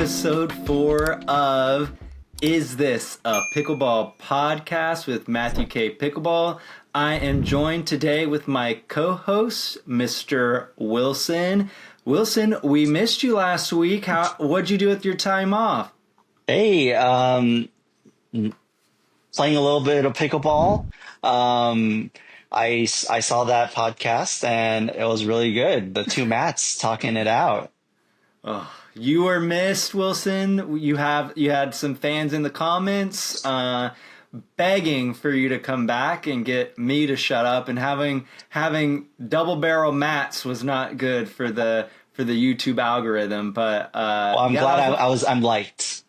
episode 4 of Is This a Pickleball Podcast with Matthew K. Pickleball. I am joined today with my co-host, Mr. Wilson. Wilson, we missed you last week. What'd you do with your time off? Hey, playing a little bit of pickleball. I saw that podcast and it was really good. The two Matts talking it out. Oh, you were missed, Wilson. You had some fans in the comments begging for you to come back and get me to shut up. And having double barrel Matts was not good for the YouTube algorithm. But well, I'm glad I'm liked.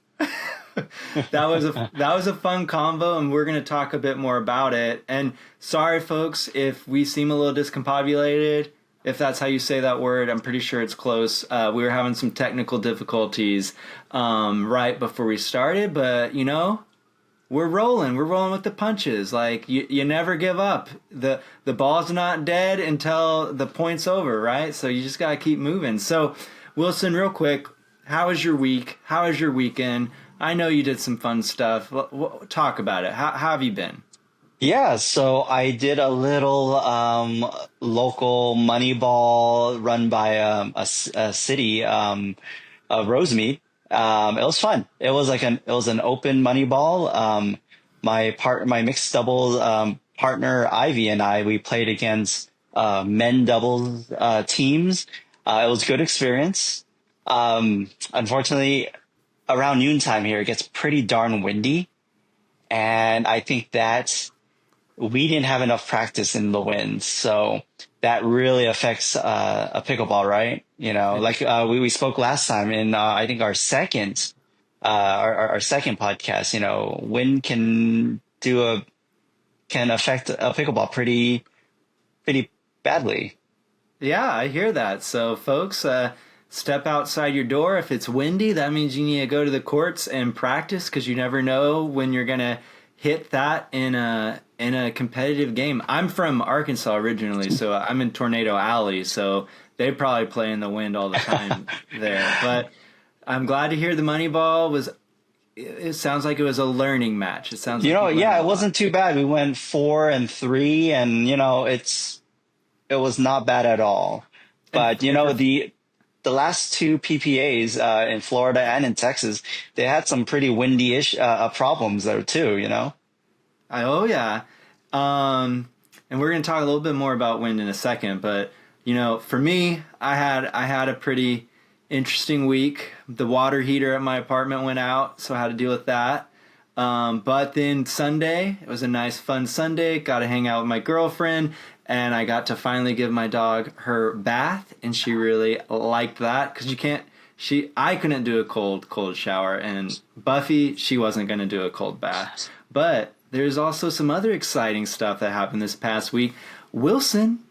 that was a fun convo, and we're going to talk a bit more about it. And sorry, folks, if we seem a little discombobulated. If that's how you say that word, I'm pretty sure it's close. We were having some technical difficulties right before we started, but we're rolling. We're rolling with the punches. Like you never give up. The ball's not dead until the point's over, right? So you just gotta keep moving. So Wilson, real quick, how was your week? How was your weekend? I know you did some fun stuff. Talk about it. How have you been? Yeah, so I did a little local money ball run by a city, Rosemead. It was fun. It was an open money ball. My mixed doubles partner Ivy and we played against men doubles teams. It was a good experience. Unfortunately, around noontime here, it gets pretty darn windy, and I think that we didn't have enough practice in the wind, so that really affects a pickleball, right? Like we spoke last time in I think our second podcast. Wind can affect a pickleball pretty badly. Yeah, I hear that. So folks, step outside your door. If it's windy, that means you need to go to the courts and practice, because you never know when you're gonna hit that in a competitive game. I'm from Arkansas originally, so I'm in Tornado Alley, so they probably play in the wind all the time there. But I'm glad to hear the money ball it sounds like it was a learning match. It sounds like it wasn't too bad. We went 4-3, and it was not bad at all. But the last two PPAs in Florida and in Texas, they had some pretty windy-ish problems there too, Oh, yeah. And we're going to talk a little bit more about wind in a second. But, for me, I had a pretty interesting week. The water heater at my apartment went out, so I had to deal with that. But then Sunday, it was a nice, fun Sunday. Got to hang out with my girlfriend. And I got to finally give my dog her bath, and she really liked that, because I couldn't do a cold shower, and Buffy, she wasn't going to do a cold bath. But there's also some other exciting stuff that happened this past week. Wilson,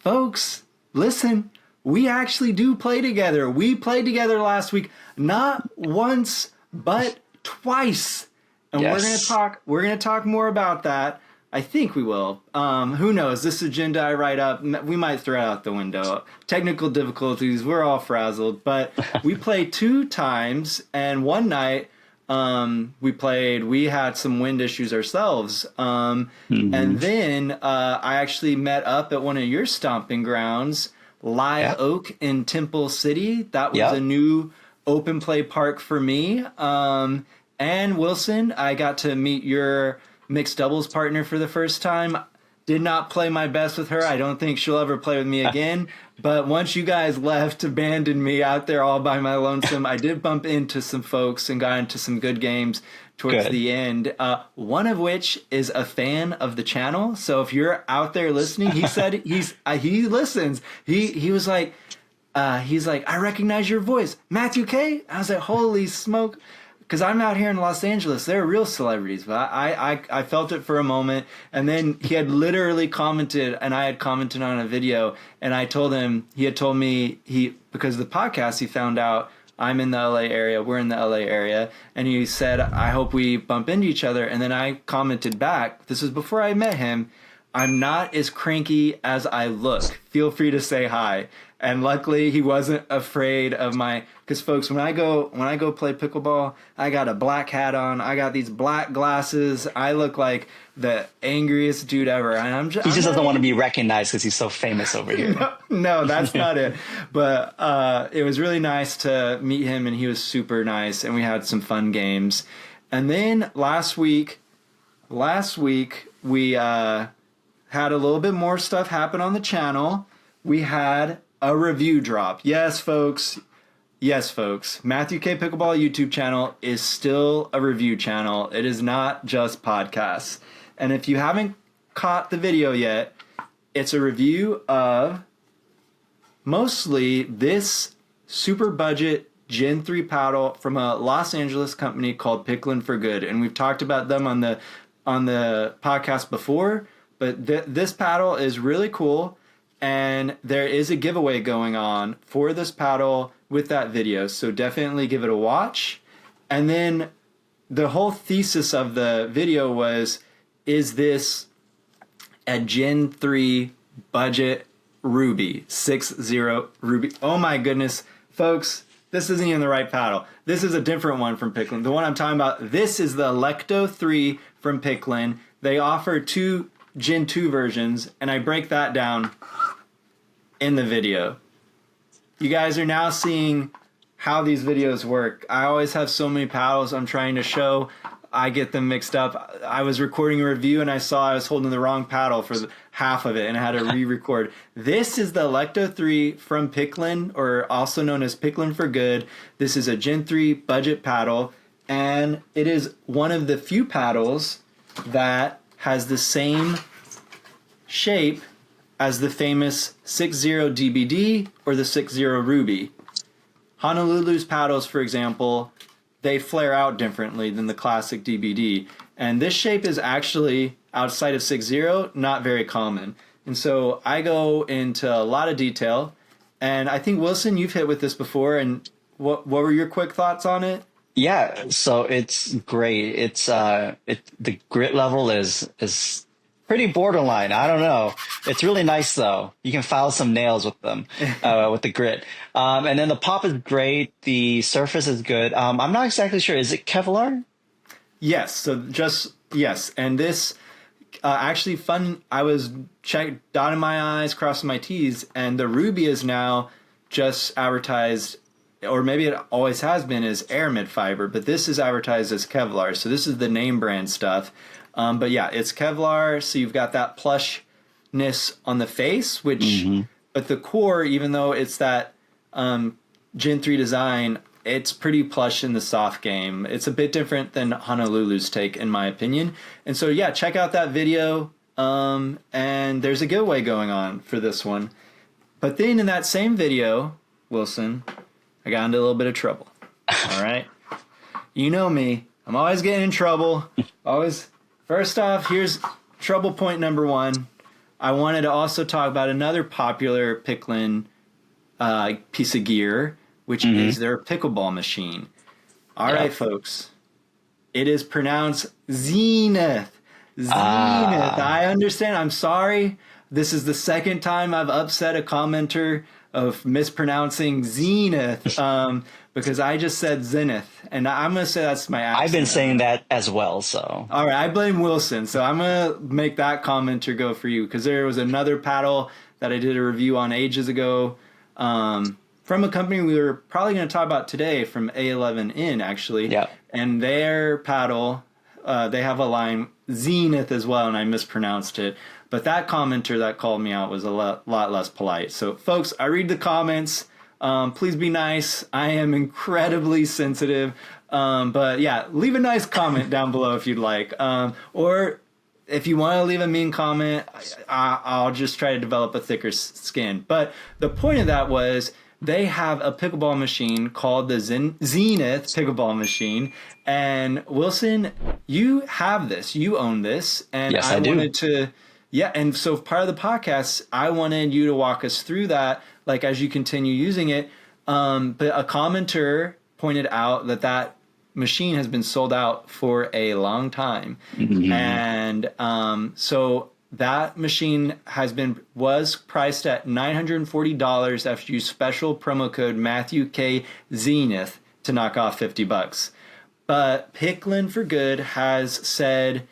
folks, listen, we actually do play together. We played together last week, not once, but twice. And yes. we're going to talk more about that. I think we will. Who knows? This agenda I write up, we might throw it out the window. Technical difficulties, we're all frazzled. But we played 2 times, and one night we had some wind issues ourselves. And then I actually met up at one of your stomping grounds, Live Oak in Temple City. That was a new open play park for me. And Wilson, I got to meet your mixed doubles partner for the first time. Did not play my best with her. I don't think she'll ever play with me again. But once you guys abandoned me out there all by my lonesome, I did bump into some folks and got into some good games towards the end. One of which is a fan of the channel. So if you're out there listening, he said he listens. He was like, I recognize your voice, Matthew K. I was like, holy smoke. Because I'm out here in Los Angeles, they're real celebrities, but I felt it for a moment, and then he had literally commented, and I had commented on a video, and I told him, he had told me, because of the podcast, he found out I'm in the LA area, we're in the LA area, and he said, I hope we bump into each other, and then I commented back, this was before I met him, I'm not as cranky as I look. Feel free to say hi. And luckily he wasn't afraid of because folks, when I go play pickleball, I got a black hat on, I got these black glasses, I look like the angriest dude ever. And He just doesn't want to be recognized because he's so famous over here. No, that's not it. But it was really nice to meet him, and he was super nice, and we had some fun games. And then last week we had a little bit more stuff happen on the channel. We had a review drop. Yes, folks. Matthew K. Pickleball YouTube channel is still a review channel. It is not just podcasts. And if you haven't caught the video yet, it's a review of mostly this super budget Gen 3 paddle from a Los Angeles company called PickLn for Good. And we've talked about them on the podcast before, but this paddle is really cool. And there is a giveaway going on for this paddle with that video. So definitely give it a watch. And then the whole thesis of the video was, is this a Gen 3 budget Ruby, 6-0 Ruby? Oh my goodness, folks, this isn't even the right paddle. This is a different one from PickLn. The one I'm talking about, this is the Electo 3 from PickLn. They offer 2 Gen 2 versions, and I break that down in the video. You guys are now seeing how these videos work. I always have so many paddles I'm trying to show. I get them mixed up. I was recording a review and I saw I was holding the wrong paddle for half of it and I had to re-record. This is the Electo 3 from PickLn, or also known as PickLn for Good. This is a Gen 3 budget paddle, and it is one of the few paddles that has the same shape as the famous 6-0 DBD or the 6-0 Ruby. Honolulu's paddles, for example, they flare out differently than the classic DBD. And this shape is actually, outside of 6-0, not very common. And so I go into a lot of detail. And I think, Wilson, you've hit with this before. And what were your quick thoughts on it? Yeah, so it's great. It's the grit level is pretty borderline. I don't know. It's really nice though. You can file some nails with them, with the grit. And then the pop is great. The surface is good. I'm not exactly sure. Is it Kevlar? Yes. So yes. And this, actually fun. I was dotting my I's, crossing my T's, and the Ruby is now just advertised, or maybe it always has been, as aramid fiber, but this is advertised as Kevlar. So this is the name brand stuff. But yeah, it's Kevlar, so you've got that plushness on the face, which, but the core, even though it's that Gen 3 design, it's pretty plush in the soft game. It's a bit different than Honolulu's take, in my opinion. And so yeah, check out that video, and there's a giveaway going on for this one. But then in that same video, Wilson, I got into a little bit of trouble. All right? You know me. I'm always getting in trouble. Always. First off, here's trouble point number 1. I wanted to also talk about another popular PickLn piece of gear, which is their pickleball machine. All right, folks. It is pronounced Zenith. Zenith. I understand. I'm sorry. This is the second time I've upset a commenter of mispronouncing Zenith, because I just said Zenith, and I'm going to say that's my accent. I've been saying that as well, so. All right, I blame Wilson, so I'm going to make that commenter go for you, because there was another paddle that I did a review on ages ago, from a company we were probably going to talk about today, from A11N, actually. Yeah. And their paddle, they have a line Zenith as well, and I mispronounced it. But that commenter that called me out was a lot less polite. So, folks, I read the comments. Please be nice. I am incredibly sensitive. But, yeah, leave a nice comment down below if you'd like. Or if you want to leave a mean comment, I'll just try to develop a thicker skin. But the point of that was they have a pickleball machine called the Zenith Pickleball Machine. And, Wilson, you have this. You own this. And yes, I do. Wanted to... Yeah, and so part of the podcast, I wanted you to walk us through that, like as you continue using it. But a commenter pointed out that machine has been sold out for a long time. And so that machine was priced at $940 after you use special promo code Matthew K Zenith to knock off $50. But PickLn for Good has said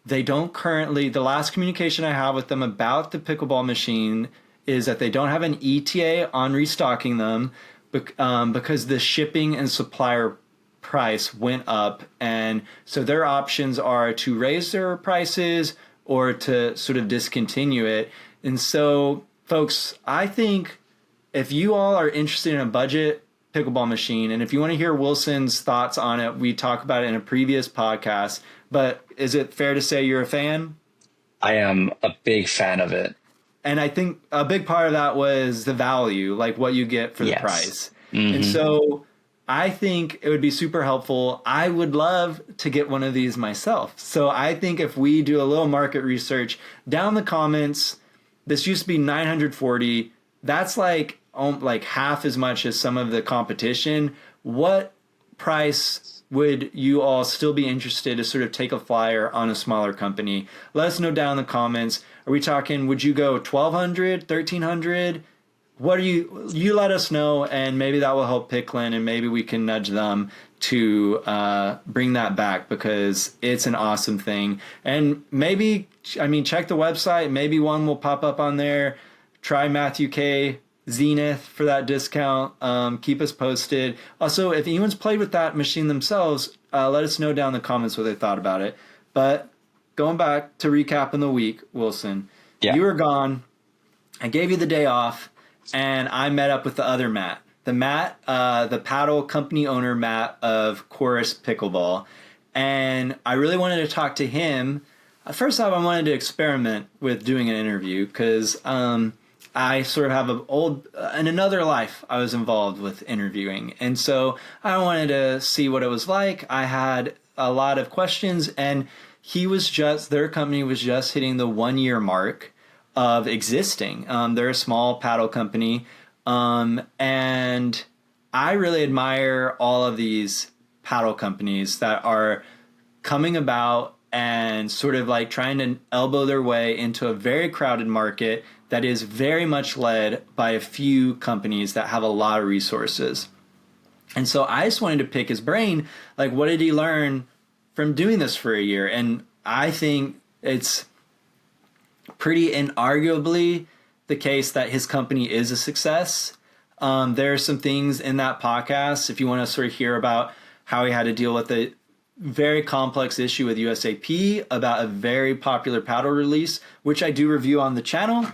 they don't currently, the last communication I have with them about the pickleball machine is that they don't have an ETA on restocking them because the shipping and supplier price went up. And so their options are to raise their prices or to sort of discontinue it. And so, folks, I think if you all are interested in a budget pickleball machine, and if you want to hear Wilson's thoughts on it, we talked about it in a previous podcast, but is it fair to say you're a fan? I am a big fan of it. And I think a big part of that was the value, like what you get for the price. Mm-hmm. And so I think it would be super helpful. I would love to get one of these myself. So I think if we do a little market research down the comments, this used to be $940. That's like half as much as some of the competition. What price would you all still be interested to sort of take a flyer on a smaller company? Let us know down in the comments. Are we talking, would you go $1,200, $1,300? What do you let us know, and maybe that will help PickLn, and maybe we can nudge them to bring that back, because it's an awesome thing. And maybe, check the website. Maybe one will pop up on there. Try Matthew K Zenith for that discount. Keep us posted. Also, if anyone's played with that machine themselves, let us know down in the comments what they thought about it. But going back to recapping the week, Wilson, you were gone. I gave you the day off. And I met up with the other Matt, the paddle company owner, Matt of Chorus Pickleball. And I really wanted to talk to him. First off, I wanted to experiment with doing an interview because I sort of have in another life, I was involved with interviewing. And so I wanted to see what it was like. I had a lot of questions, and their company was just hitting the 1 year mark of existing. They're a small paddle company. And I really admire all of these paddle companies that are coming about and sort of like trying to elbow their way into a very crowded market that is very much led by a few companies that have a lot of resources. And so I just wanted to pick his brain, like, what did he learn from doing this for a year? And I think it's pretty inarguably the case that his company is a success. There are some things in that podcast, if you want to sort of hear about how he had to deal with a very complex issue with USAP about a very popular paddle release, which I do review on the channel.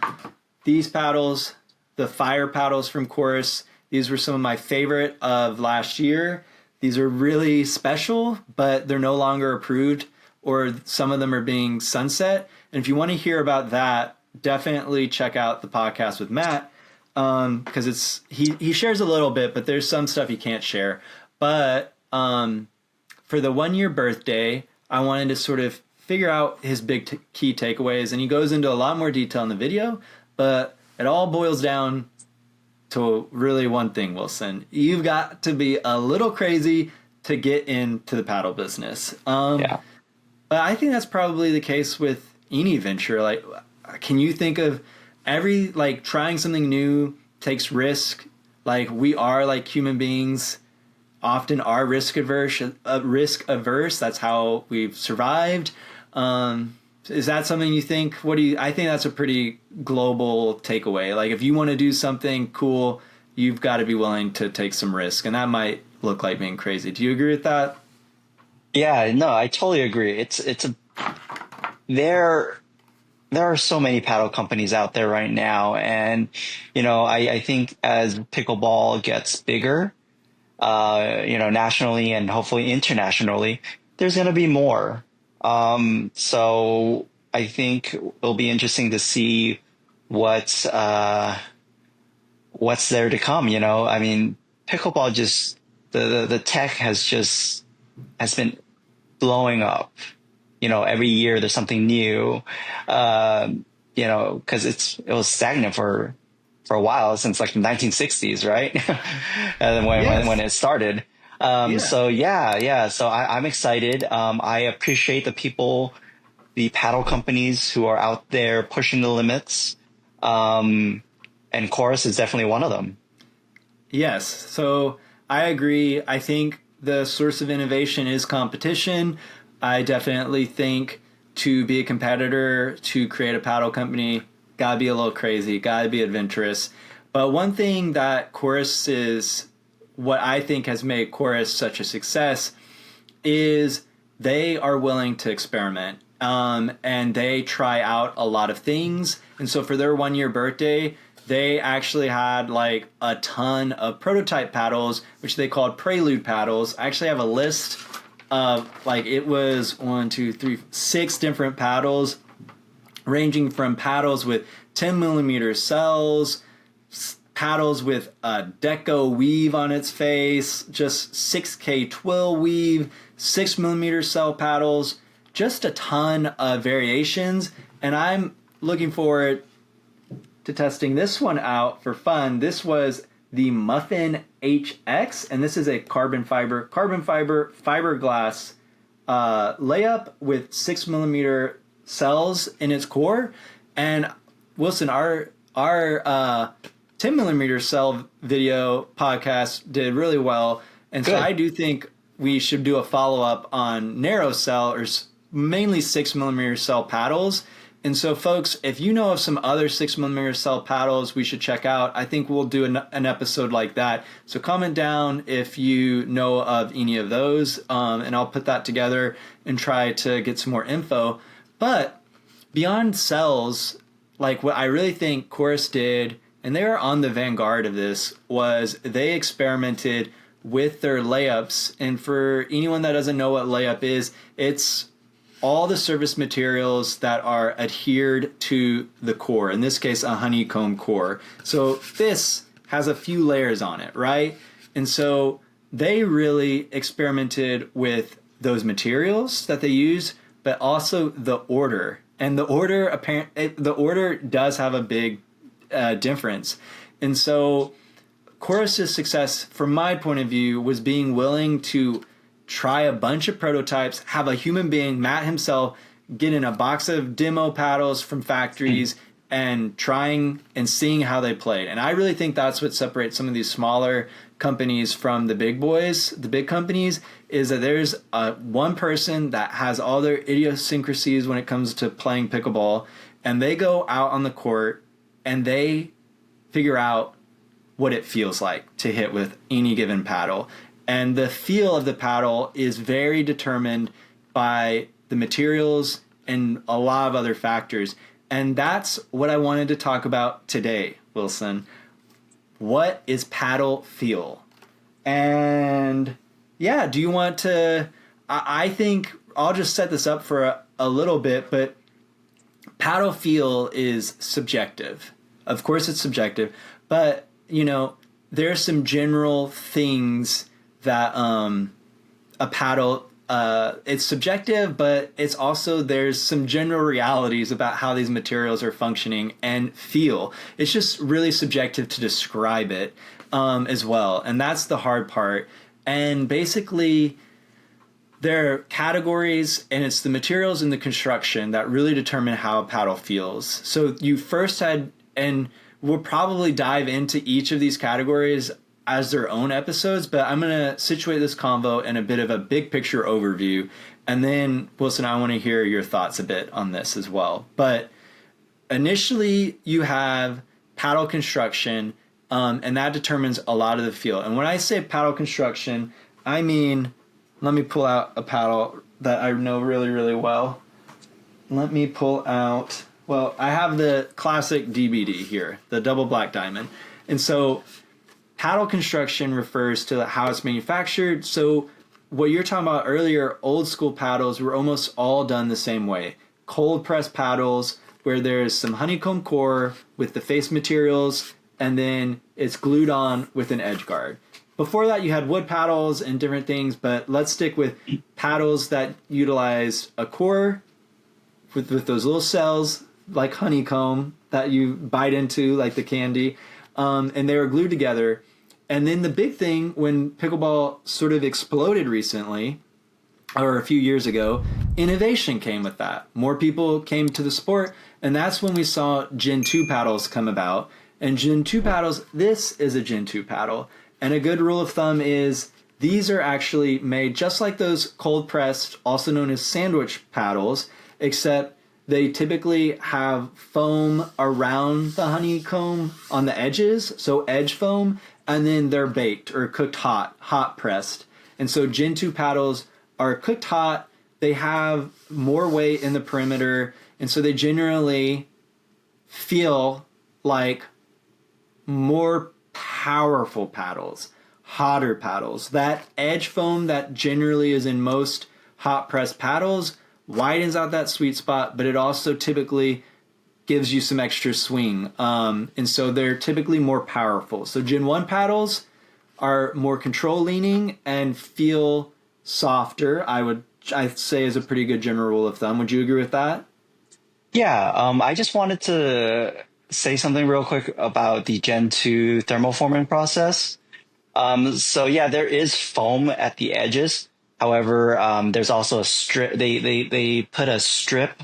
These paddles, the Fire paddles from Chorus, these were some of my favorite of last year. These are really special, but they're no longer approved, or some of them are being sunset. And if you want to hear about that, definitely check out the podcast with Matt, because he shares a little bit, but there's some stuff he can't share. But for the 1 year birthday, I wanted to sort of figure out his big key takeaways, and he goes into a lot more detail in the video, but it all boils down to really one thing, Wilson. You've got to be a little crazy to get into the paddle business. But I think that's probably the case with any venture. Like, can you think of trying something new takes risk? Like, we are, like, human beings often are risk averse. That's how we've survived. Is that something you think? I think that's a pretty global takeaway. Like, if you want to do something cool, you've got to be willing to take some risk, and that might look like being crazy. Do you agree with that? Yeah, no, I totally agree. There are so many paddle companies out there right now, and I think as pickleball gets bigger, nationally and hopefully internationally, there's going to be more. So I think it'll be interesting to see what's there to come. Pickleball the tech has been blowing up. Every year there's something new, because it was stagnant for a while, since like the 1960s, right? And when it started. So I'm excited. I appreciate the people the paddle companies who are out there pushing the limits. And Chorus is definitely one of them. Yes. So I agree. I think the source of innovation is competition. I definitely think to be a competitor, to create a paddle company, gotta be a little crazy, gotta be adventurous. But one thing that Chorus is, what I think has made Chorus such a success, is they are willing to experiment. And they try out a lot of things. And so for their 1 year birthday, they actually had like a ton of prototype paddles, which they called Prelude paddles. I actually have a list of, like, it was 6 different paddles, ranging from paddles with 10 millimeter cells, paddles with a deco weave on its face, just 6K twill weave, 6 millimeter cell paddles, just a ton of variations. And I'm looking forward to testing this one out for fun. This was the Muffin HX, and this is a carbon fiber fiberglass layup with 6 millimeter cells in its core. And Wilson, our 10 millimeter cell video podcast did really well, and so Good. I do think we should do a follow-up on narrow cell, or mainly 6 millimeter cell paddles. And so, folks, if you know of some other 6 millimeter cell paddles we should check out, I think we'll do an episode like that. So comment down if you know of any of those, and I'll put that together and try to get some more info. But beyond cells, like, what I really think Chorus did, and they were on the vanguard of this, was they experimented with their layups. And for anyone that doesn't know what layup is, it's all the surface materials that are adhered to the core, in this case, a honeycomb core. So this has a few layers on it, right? And so they really experimented with those materials that they use, but also the order. And the order does have a big difference. And so Chorus's success, from my point of view, was being willing to try a bunch of prototypes, have a human being, Matt himself, get in a box of demo paddles from factories and trying and seeing how they played. And I really think that's what separates some of these smaller companies from the big boys, the big companies, is that there's one person that has all their idiosyncrasies when it comes to playing pickleball, and they go out on the court and they figure out what it feels like to hit with any given paddle. And the feel of the paddle is very determined by the materials and a lot of other factors. And that's what I wanted to talk about today, Wilson. What is paddle feel? And yeah, do you want to... I think I'll just set this up for a little bit, but paddle feel is subjective. Of course it's subjective, but, you know, there are some general things that a paddle, it's subjective, but it's also, there's some general realities about how these materials are functioning and feel. It's just really subjective to describe it as well. And that's the hard part. And basically, there are categories, and it's the materials and the construction that really determine how a paddle feels. So you first had, and we'll probably dive into each of these categories as their own episodes, but I'm going to situate this convo in a bit of a big picture overview. And then, Wilson, I want to hear your thoughts a bit on this as well. But initially, you have paddle construction, and that determines a lot of the feel. And when I say paddle construction, I mean, let me pull out a paddle that I know really, really well. Let me pull out, well, I have the classic DBD here, the double black diamond. And so paddle construction refers to how it's manufactured. So what you're talking about earlier, old school paddles were almost all done the same way. Cold press paddles where there's some honeycomb core with the face materials, and then it's glued on with an edge guard. Before that, you had wood paddles and different things, but let's stick with paddles that utilize a core with those little cells like honeycomb that you bite into like the candy, and they were glued together. And then the big thing when pickleball sort of exploded recently or a few years ago, innovation came with that. More people came to the sport, and that's when we saw Gen 2 paddles come about. And Gen 2 paddles, this is a Gen 2 paddle. And a good rule of thumb is these are actually made just like those cold pressed, also known as sandwich paddles, except they typically have foam around the honeycomb on the edges, so edge foam, and then they're baked or cooked hot pressed. And so Gen 2 paddles are cooked hot, they have more weight in the perimeter, and so they generally feel like more powerful paddles, hotter paddles. That edge foam that generally is in most hot press paddles widens out that sweet spot, but it also typically gives you some extra swing. And so they're typically more powerful. So Gen 1 paddles are more control leaning and feel softer, I'd say is a pretty good general rule of thumb. Would you agree with that? Yeah, I just wanted to say something real quick about the Gen 2 thermoforming process. So yeah, there is foam at the edges. However, there's also a strip. They put a strip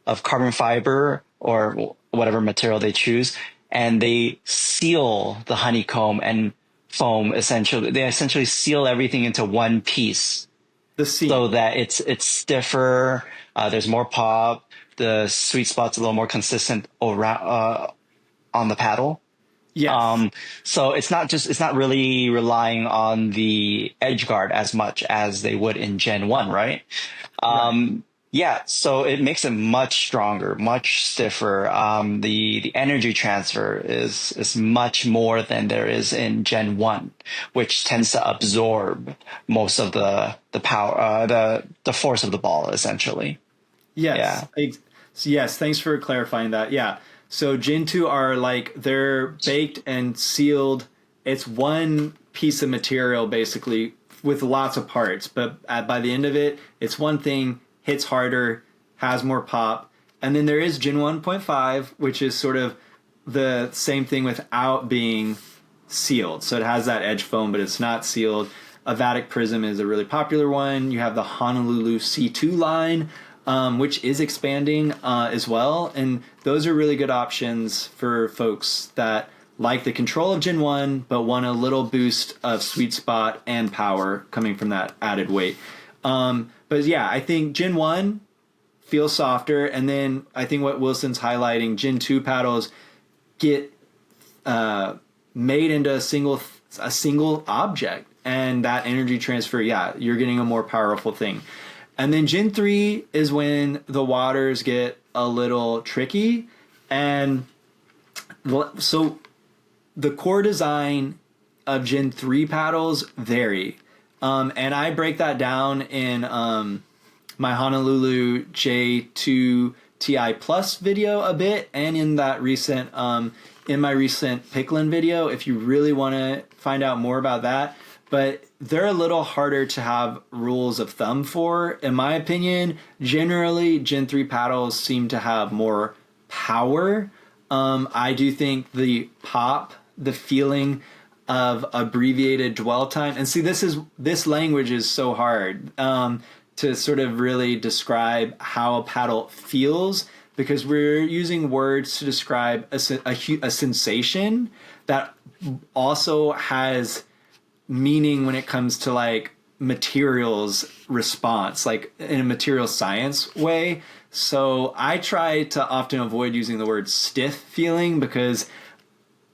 of carbon fiber or whatever material they choose, and they seal the honeycomb and foam essentially. They essentially seal everything into one piece. The seam. So that it's stiffer. There's more pop. The sweet spot's a little more consistent around, on the paddle. Yes. So it's not really relying on the edge guard as much as they would in Gen 1, right? Right. Yeah, so it makes it much stronger, much stiffer. The energy transfer is much more than there is in Gen 1, which tends to absorb most of the power, the force of the ball, essentially. Yes. Yeah. Yes. Thanks for clarifying that. Yeah. So Gen 2 are like, they're baked and sealed. It's one piece of material basically with lots of parts, but by the end of it, it's one thing, hits harder, has more pop. And then there is Gen 1.5, which is sort of the same thing without being sealed. So it has that edge foam, but it's not sealed. A Vatic Prism is a really popular one. You have the Honolulu C2 line, which is expanding as well. And those are really good options for folks that like the control of Gen 1, but want a little boost of sweet spot and power coming from that added weight. But yeah, I think Gen 1 feels softer. And then I think what Wilson's highlighting, Gen 2 paddles get made into a single object. And that energy transfer, yeah, you're getting a more powerful thing. And then Gen 3 is when the waters get a little tricky. And so the core design of Gen 3 paddles vary. And I break that down in my Honolulu J2 Ti Plus video a bit, and in that recent, in my recent PickLn video, if you really want to find out more about that. But they're a little harder to have rules of thumb for. In my opinion, generally Gen 3 paddles seem to have more power. I do think the pop, the feeling of abbreviated dwell time, and see, this language is so hard to sort of really describe how a paddle feels, because we're using words to describe a sensation that also has meaning when it comes to like materials response, like in a material science way. So I try to often avoid using the word stiff feeling, because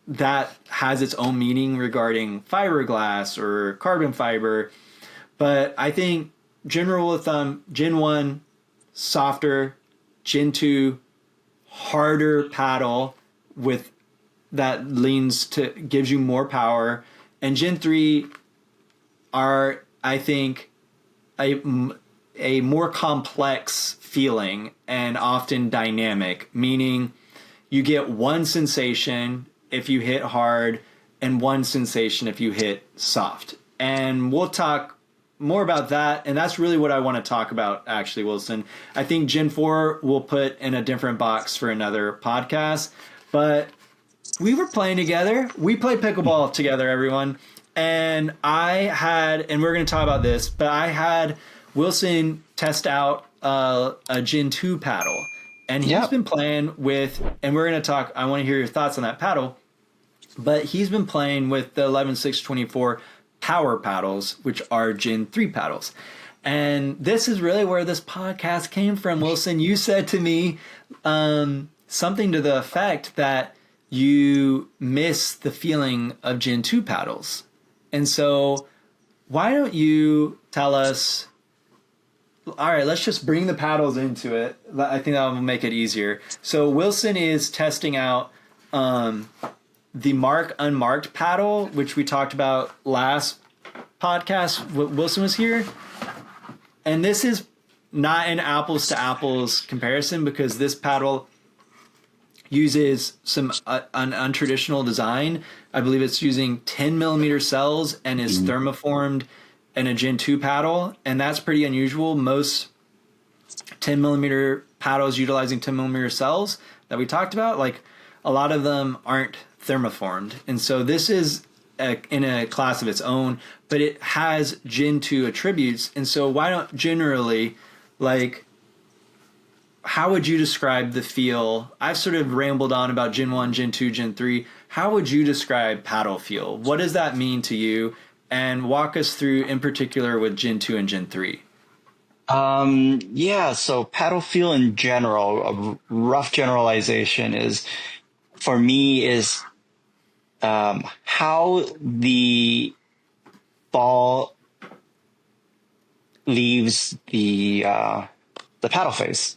that has its own meaning regarding fiberglass or carbon fiber. But I think general rule of thumb, Gen 1, softer, Gen 2, harder paddle with that gives you more power. And Gen 3 are, I think, a more complex feeling and often dynamic, meaning you get one sensation if you hit hard and one sensation if you hit soft. And we'll talk more about that. And that's really what I want to talk about, actually, Wilson. I think Gen 4 we'll put in a different box for another podcast. But we were playing together. We played pickleball together, everyone. And and we're going to talk about this, but I had Wilson test out a Gen 2 paddle, and he's been playing with, and we're going to talk, I want to hear your thoughts on that paddle, but he's been playing with the 11.624 power paddles, which are Gen 3 paddles. And this is really where this podcast came from, Wilson. You said to me something to the effect that you miss the feeling of Gen 2 paddles. And so why don't you tell us, all right, let's just bring the paddles into it. I think that will make it easier. So Wilson is testing out the unMARKed paddle, which we talked about last podcast. Wilson was here. And this is not an apples to apples comparison because this paddle uses some an untraditional design. I believe it's using 10 millimeter cells and is thermoformed in a Gen 2 paddle. And that's pretty unusual. Most 10 millimeter paddles utilizing 10 millimeter cells that we talked about, like a lot of them aren't thermoformed. And so this is in a class of its own, but it has Gen 2 attributes. And so why don't generally, like, how would you describe the feel? I've sort of rambled on about Gen 1, Gen 2, Gen 3. How would you describe paddle feel? What does that mean to you? And walk us through in particular with Gen 2 and Gen 3. So paddle feel in general, a rough generalization is, for me, is how the ball leaves the paddle face,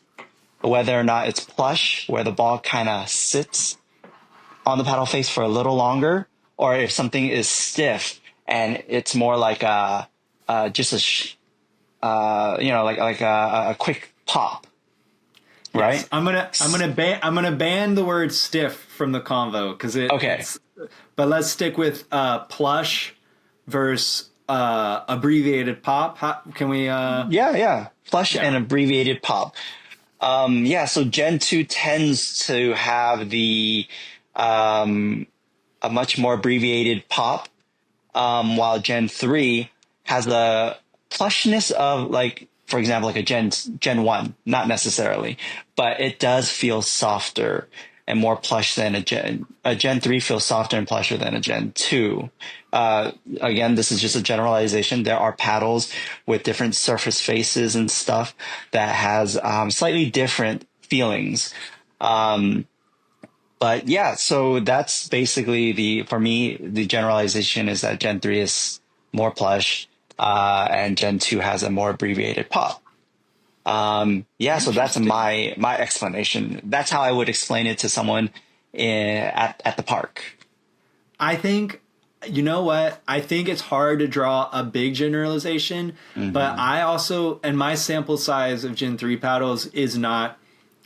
whether or not it's plush, where the ball kind of sits on the paddle face for a little longer, or if something is stiff and it's more like a quick pop. Right. Yes. I'm gonna ban the word stiff from the convo because but let's stick with plush versus abbreviated pop. Can we? Plush and abbreviated pop. So Gen 2 tends to have a much more abbreviated pop, while Gen 3 has the plushness of, like, for example, like a Gen 1, not necessarily, but it does feel softer and more plush than a Gen 3 feels softer and plusher than a Gen 2. Again, this is just a generalization. There are paddles with different surface faces and stuff that has slightly different feelings. But yeah, so that's basically for me, the generalization is that Gen 3 is more plush, and Gen 2 has a more abbreviated pop. So that's my explanation. That's how I would explain it to someone at the park. I think, you know what? I think it's hard to draw a big generalization, but I also, and my sample size of Gen 3 paddles is not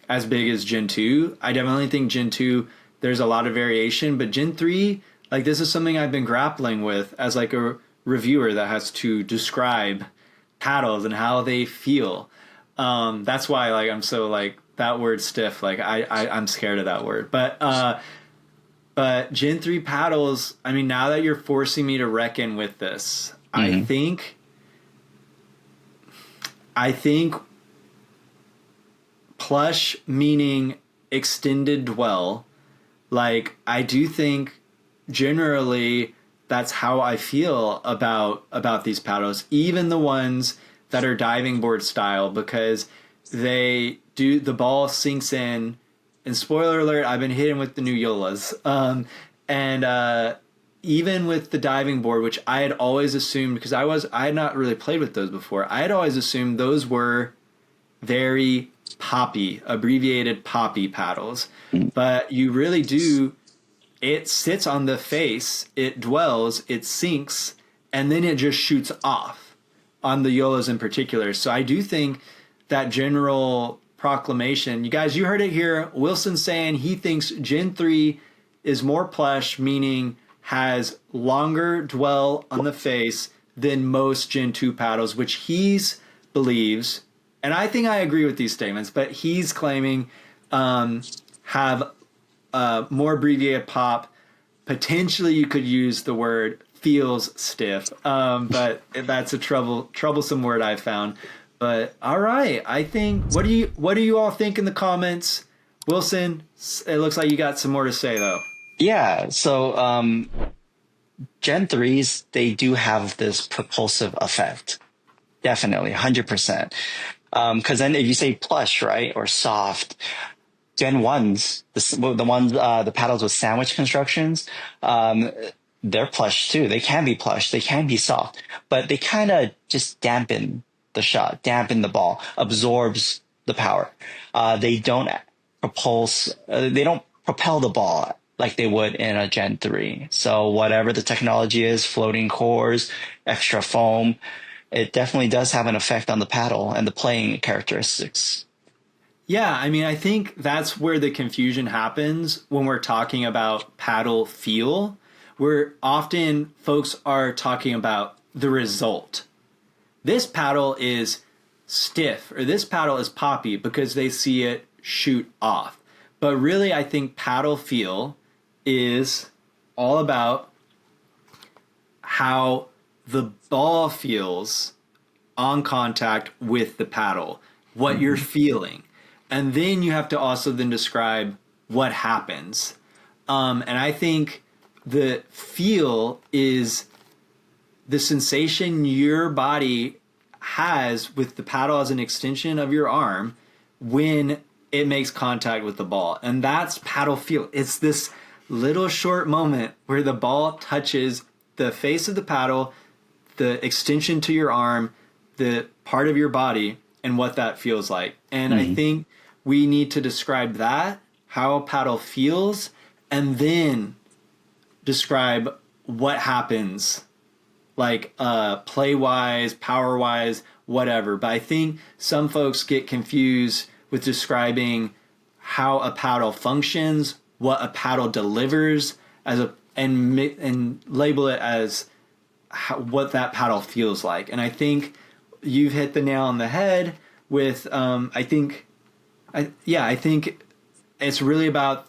as big as Gen 2. I definitely think Gen 2, there's a lot of variation, but Gen 3, like, this is something I've been grappling with as like a reviewer that has to describe paddles and how they feel. That's why, like, I'm so, like, that word stiff, like, I'm scared of that word. But Gen 3 paddles, I mean, now that you're forcing me to reckon with this, I think plush meaning extended dwell. Like, I do think generally that's how I feel about these paddles, even the ones that are diving board style, because the ball sinks in, and spoiler alert, I've been hitting with the new JOOLAs. Even with the diving board, which I had always assumed, because I had not really played with those before, I had always assumed those were very poppy, abbreviated poppy paddles. But you really do, it sits on the face, it dwells, it sinks, and then it just shoots off on the JOOLAs in particular. So I do think that general proclamation, you guys, you heard it here, Wilson saying he thinks Gen 3 is more plush, meaning has longer dwell on the face than most Gen 2 paddles, which he's believes, and I think I agree with these statements, but he's claiming have more abbreviated pop. Potentially you could use the word feels stiff. But that's a troublesome word I've found. But all right, I think what do you all think in the comments? Wilson, it looks like you got some more to say though. Yeah. So Gen 3s, they do have this propulsive effect. Definitely, 100%. Because then if you say plush, right, or soft, Gen 1s, the paddles with sandwich constructions, they're plush too. They can be plush. They can be soft, but they kind of just dampen the shot, dampen the ball, absorbs the power. They don't they don't propel the ball like they would in a Gen 3. So whatever the technology is, floating cores, extra foam, it definitely does have an effect on the paddle and the playing characteristics. Yeah, I mean, I think that's where the confusion happens when we're talking about paddle feel, where often folks are talking about the result. This paddle is stiff, or this paddle is poppy because they see it shoot off. But really, I think paddle feel is all about how the ball feels on contact with the paddle, what you're feeling. And then you have to also then describe what happens. And I think the feel is the sensation your body has with the paddle as an extension of your arm when it makes contact with the ball. And that's paddle feel. It's this little short moment where the ball touches the face of the paddle, the extension to your arm, the part of your body, and what that feels like. And I think we need to describe that, how a paddle feels, and then describe what happens, like play-wise, power-wise, whatever. But I think some folks get confused with describing how a paddle functions, what a paddle delivers, and label it as what that paddle feels like. And I think you've hit the nail on the head with I think it's really about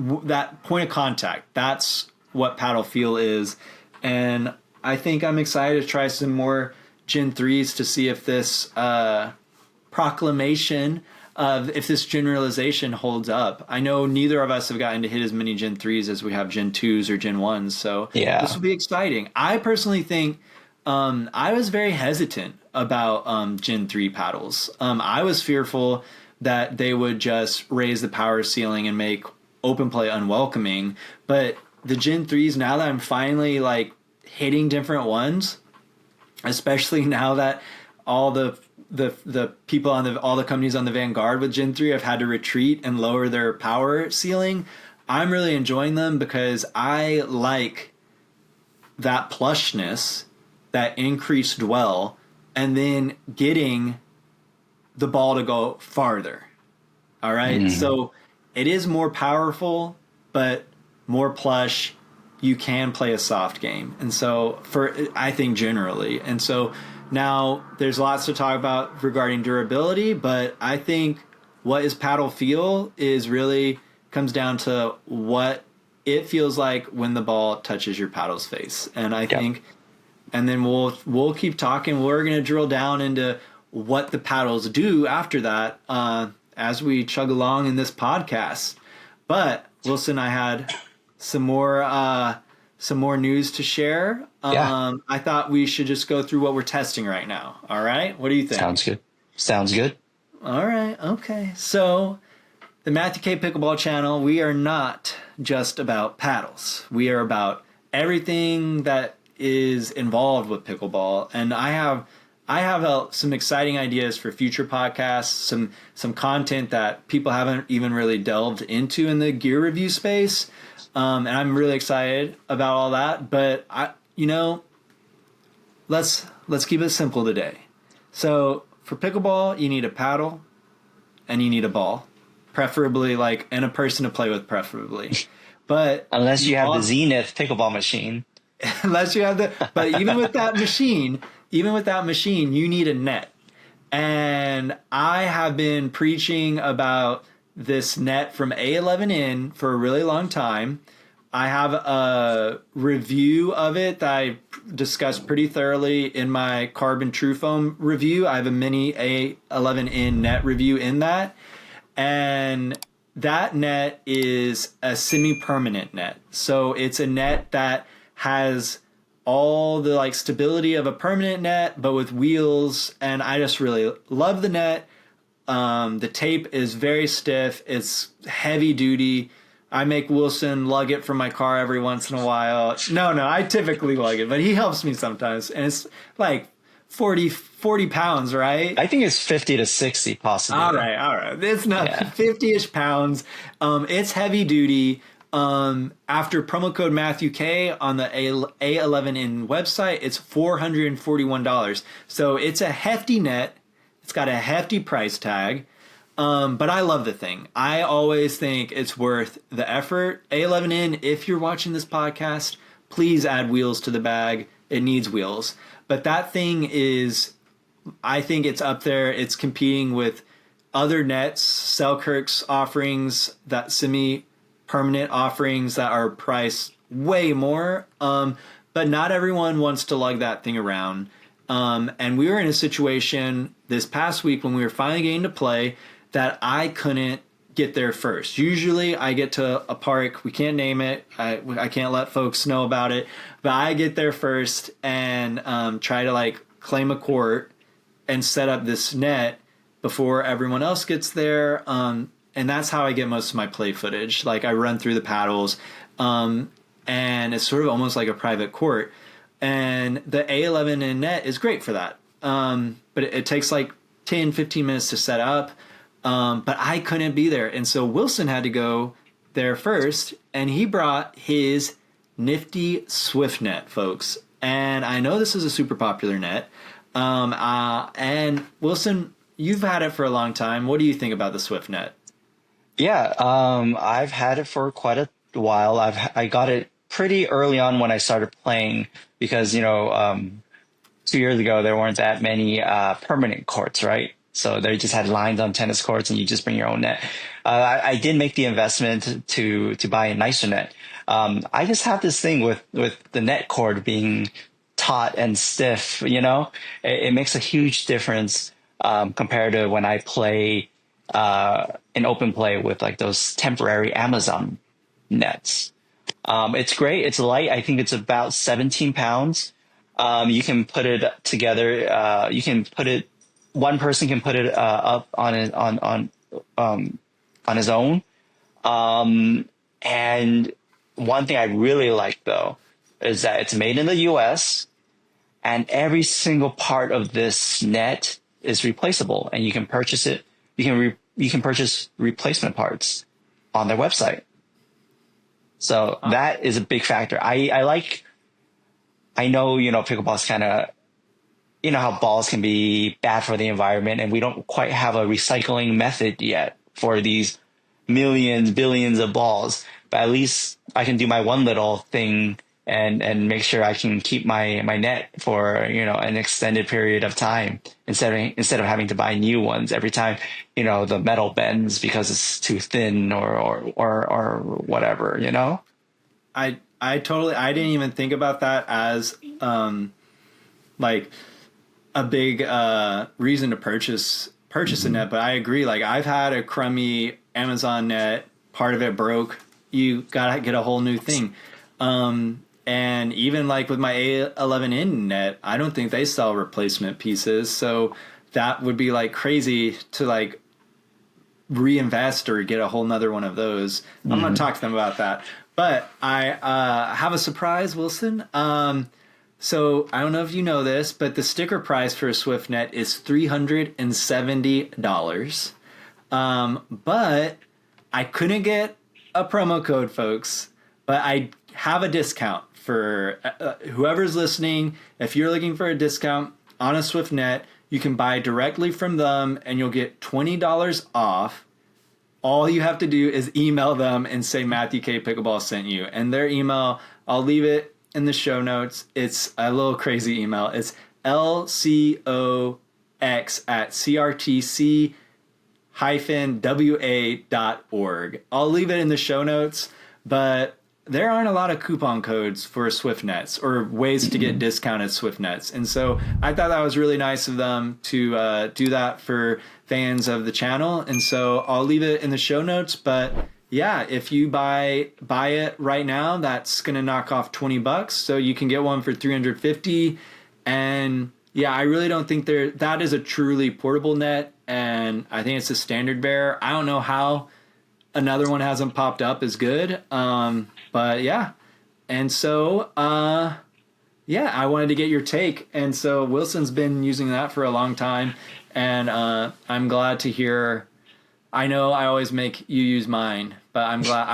that point of contact. That's what paddle feel is. And I think I'm excited to try some more Gen 3s to see if this proclamation of if this generalization holds up. I know neither of us have gotten to hit as many Gen 3s as we have Gen 2s or Gen 1s. So This will be exciting. I personally think I was very hesitant about Gen 3 paddles. I was fearful that they would just raise the power ceiling and make open play unwelcoming. But the Gen 3s, now that I'm finally like hitting different ones, especially now that all the people on all the companies on the vanguard with Gen 3 have had to retreat and lower their power ceiling, I'm really enjoying them because I like that plushness, that increased dwell, and then getting the ball to go farther. All right. So it is more powerful, but more plush. You can play a soft game. And so I think generally. And so now there's lots to talk about regarding durability, but I think what is paddle feel is really comes down to what it feels like when the ball touches your paddle's face. And I think, and then we'll keep talking. We're going to drill down into what the paddles do after that as we chug along in this podcast. But Wilson, I had some more news to share. I thought we should just go through what we're testing right now. All right. What do you think? Sounds good. All right. Okay. So the Matthew K. Pickleball channel, we are not just about paddles. We are about everything that is involved with pickleball. And I have some exciting ideas for future podcasts, some content that people haven't even really delved into in the gear review space. And I'm really excited about all that. But let's keep it simple today. So for pickleball, you need a paddle and you need a ball, preferably and a person to play with, preferably. But unless you have the Zenith pickleball machine. Unless you have but even with that machine, you need a net. And I have been preaching about this net from A11N for a really long time. I have a review of it that I discussed pretty thoroughly in my Carbon True Foam review. I have a mini A11N net review in that. And that net is a semi-permanent net. So it's a net that has all the like stability of a permanent net, but with wheels. And I just really love the net. The tape is very stiff. It's heavy duty. I make Wilson lug it from my car every once in a while. No, I typically lug it, but he helps me sometimes. And it's like 40 pounds, right? I think it's 50 to 60 possibly. All right. It's not 50-ish pounds. It's heavy duty. After promo code Matthew K on the A11N website, it's $441. So it's a hefty net. It's got a hefty price tag. But I love the thing. I always think it's worth the effort. A11N, if you're watching this podcast, please add wheels to the bag. It needs wheels. But that thing is, I think it's up there. It's competing with other nets, Selkirk's offerings, that semi-permanent offerings that are priced way more. But not everyone wants to lug that thing around. And we were in a situation this past week when we were finally getting to play that I couldn't get there first. Usually I get to a park, we can't name it, I can't let folks know about it, but I get there first and try to like claim a court and set up this net before everyone else gets there. And that's how I get most of my play footage. Like I run through the paddles and it's sort of almost like a private court. And the A11N net is great for that. But it takes like 10, 15 minutes to set up. But I couldn't be there. And so Wilson had to go there first, and he brought his nifty Swift net, folks. And I know this is a super popular net. And Wilson, you've had it for a long time. What do you think about the Swift net? Yeah, I've had it for quite a while. I got it pretty early on when I started playing because, 2 years ago, there weren't that many permanent courts, right? So they just had lines on tennis courts and you just bring your own net. I did make the investment to buy a nicer net. I just have this thing with the net cord being taut and stiff, it makes a huge difference compared to when I play in open play with like those temporary Amazon nets. It's great. It's light. I think it's about 17 pounds. You can put it together. One person can put it up on his own. And one thing I really like though is that it's made in the US and every single part of this net is replaceable and you can purchase it. You can purchase replacement parts on their website. So that is a big factor. I know, pickleball's kind of, how balls can be bad for the environment and we don't quite have a recycling method yet for these millions, billions of balls, but at least I can do my one little thing and make sure I can keep my net for, an extended period of time instead of having to buy new ones every time, the metal bends because it's too thin or whatever, I didn't even think about that as, like a big reason to purchase a net, but I agree. Like I've had a crummy Amazon net, part of it broke. You gotta get a whole new thing. And even like with my A11N net, I don't think they sell replacement pieces. So that would be like crazy to like reinvest or get a whole nother one of those. I'm gonna talk to them about that. But I have a surprise, Wilson. So I don't know if you know this, but the sticker price for a Swift net is $370. But I couldn't get a promo code, folks. But I have a discount for whoever's listening. If you're looking for a discount on a Swift net, you can buy directly from them and you'll get $20 off. All you have to do is email them and say Matthew K. Pickleball sent you. And their email, I'll leave it in the show notes. It's a little crazy email. It's lcox@crtc-wa.org. I'll leave it in the show notes, but there aren't a lot of coupon codes for Swift nets or ways to get discounted Swift nets. And so I thought that was really nice of them to do that for fans of the channel. And so I'll leave it in the show notes. But yeah, if you buy it right now, that's going to knock off $20. So you can get one for $350. And yeah, I really don't think that is a truly portable net. And I think it's a standard bearer. I don't know how another one hasn't popped up as good. But yeah. And so, yeah, I wanted to get your take. And so Wilson's been using that for a long time. And I'm glad to hear. I know I always make you use mine, but I'm glad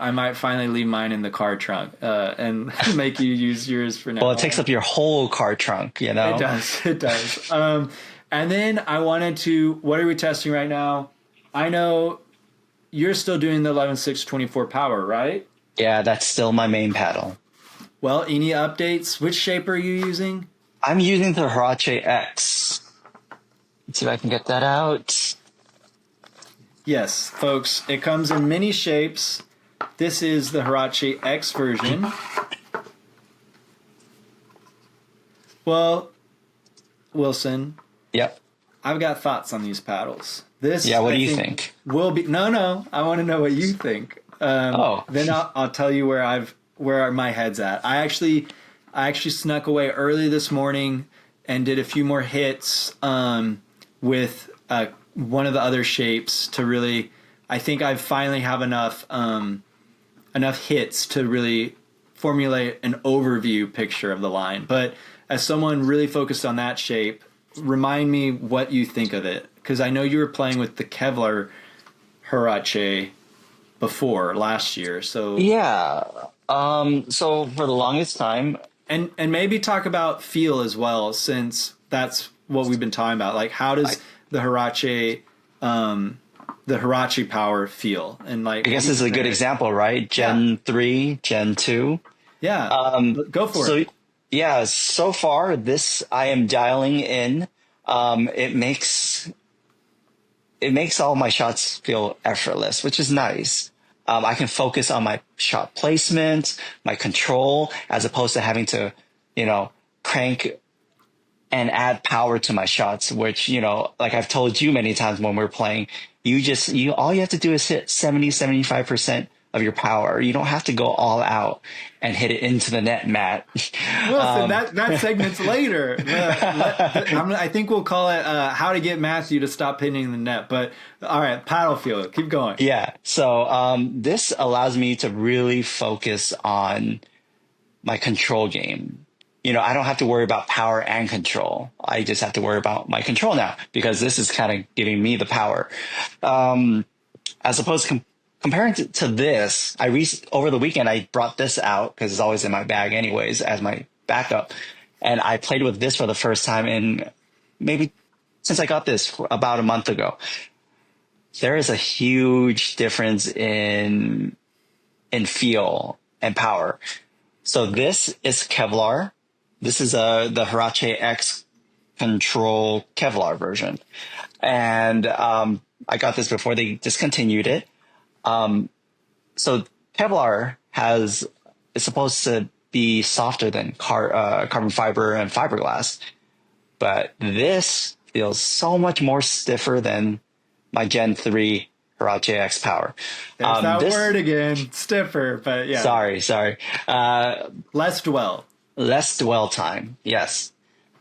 I might finally leave mine in the car trunk and make you use yours for now. Well, it takes up your whole car trunk, you know? It does. And then I wanted to, what are we testing right now? I know you're still doing the 11.624 power, right? Yeah, that's still my main paddle. Well, any updates? Which shape are you using? I'm using the Hurache X. Let's see if I can get that out. Yes, folks, it comes in many shapes. This is the Hurache X version. Well, Wilson. Yep. I've got thoughts on these paddles. This, yeah, what I do you think? Will be no. I want to know what you think. Then I'll tell you where my head's at. I actually snuck away early this morning and did a few more hits with one of the other shapes to really. I think I finally have enough hits to really formulate an overview picture of the line. But as someone really focused on that shape, remind me what you think of it, because I know you were playing with the Kevlar Hurache before last year. So yeah. So for the longest time, and maybe talk about feel as well, since that's what we've been talking about. Like, how does the Hurache power feel? And like, I guess this is a good example, right? Gen 3, Gen 2. Yeah. Go for it. Yeah, so far this I am dialing in. It makes all my shots feel effortless, which is nice. I can focus on my shot placement, my control, as opposed to having to, crank and add power to my shots, which, like I've told you many times when we're playing, all you have to do is hit 75% of your power. You don't have to go all out and hit it into the net, Matt. Wilson, that segment's later. I think we'll call it how to get Matthew to stop hitting the net. But all right, paddle feel. Keep going. Yeah. So this allows me to really focus on my control game. I don't have to worry about power and control. I just have to worry about my control now, because this is kind of giving me the power. As opposed to comparing to this, over the weekend, I brought this out because it's always in my bag anyways as my backup. And I played with this for the first time in maybe since I got this about a month ago. There is a huge difference in feel and power. So this is Kevlar. This is the Hurache X Control Kevlar version. And I got this before they discontinued it. So Kevlar is supposed to be softer than carbon fiber and fiberglass, but this feels so much more stiffer than my Gen 3 Hurache X Power. There's that word again, stiffer, but yeah. Sorry. Less dwell time. Yes.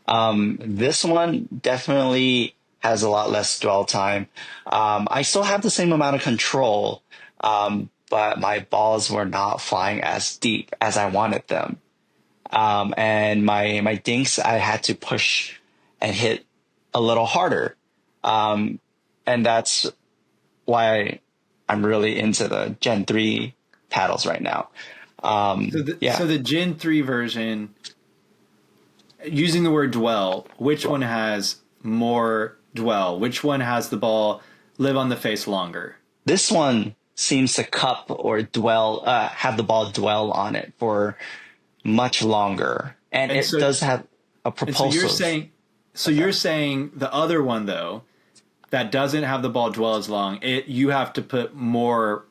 This one definitely has a lot less dwell time. I still have the same amount of control, but my balls were not flying as deep as I wanted them. And my dinks, I had to push and hit a little harder. And that's why I'm really into the Gen 3 paddles right now. So the Gen 3 version, using the word dwell, which one has more dwell? Which one has the ball live on the face longer? This one seems to cup or dwell, have the ball dwell on it for much longer. And it does have a propulsive. So you're saying the other one, though, that doesn't have the ball dwell as long, you have to put more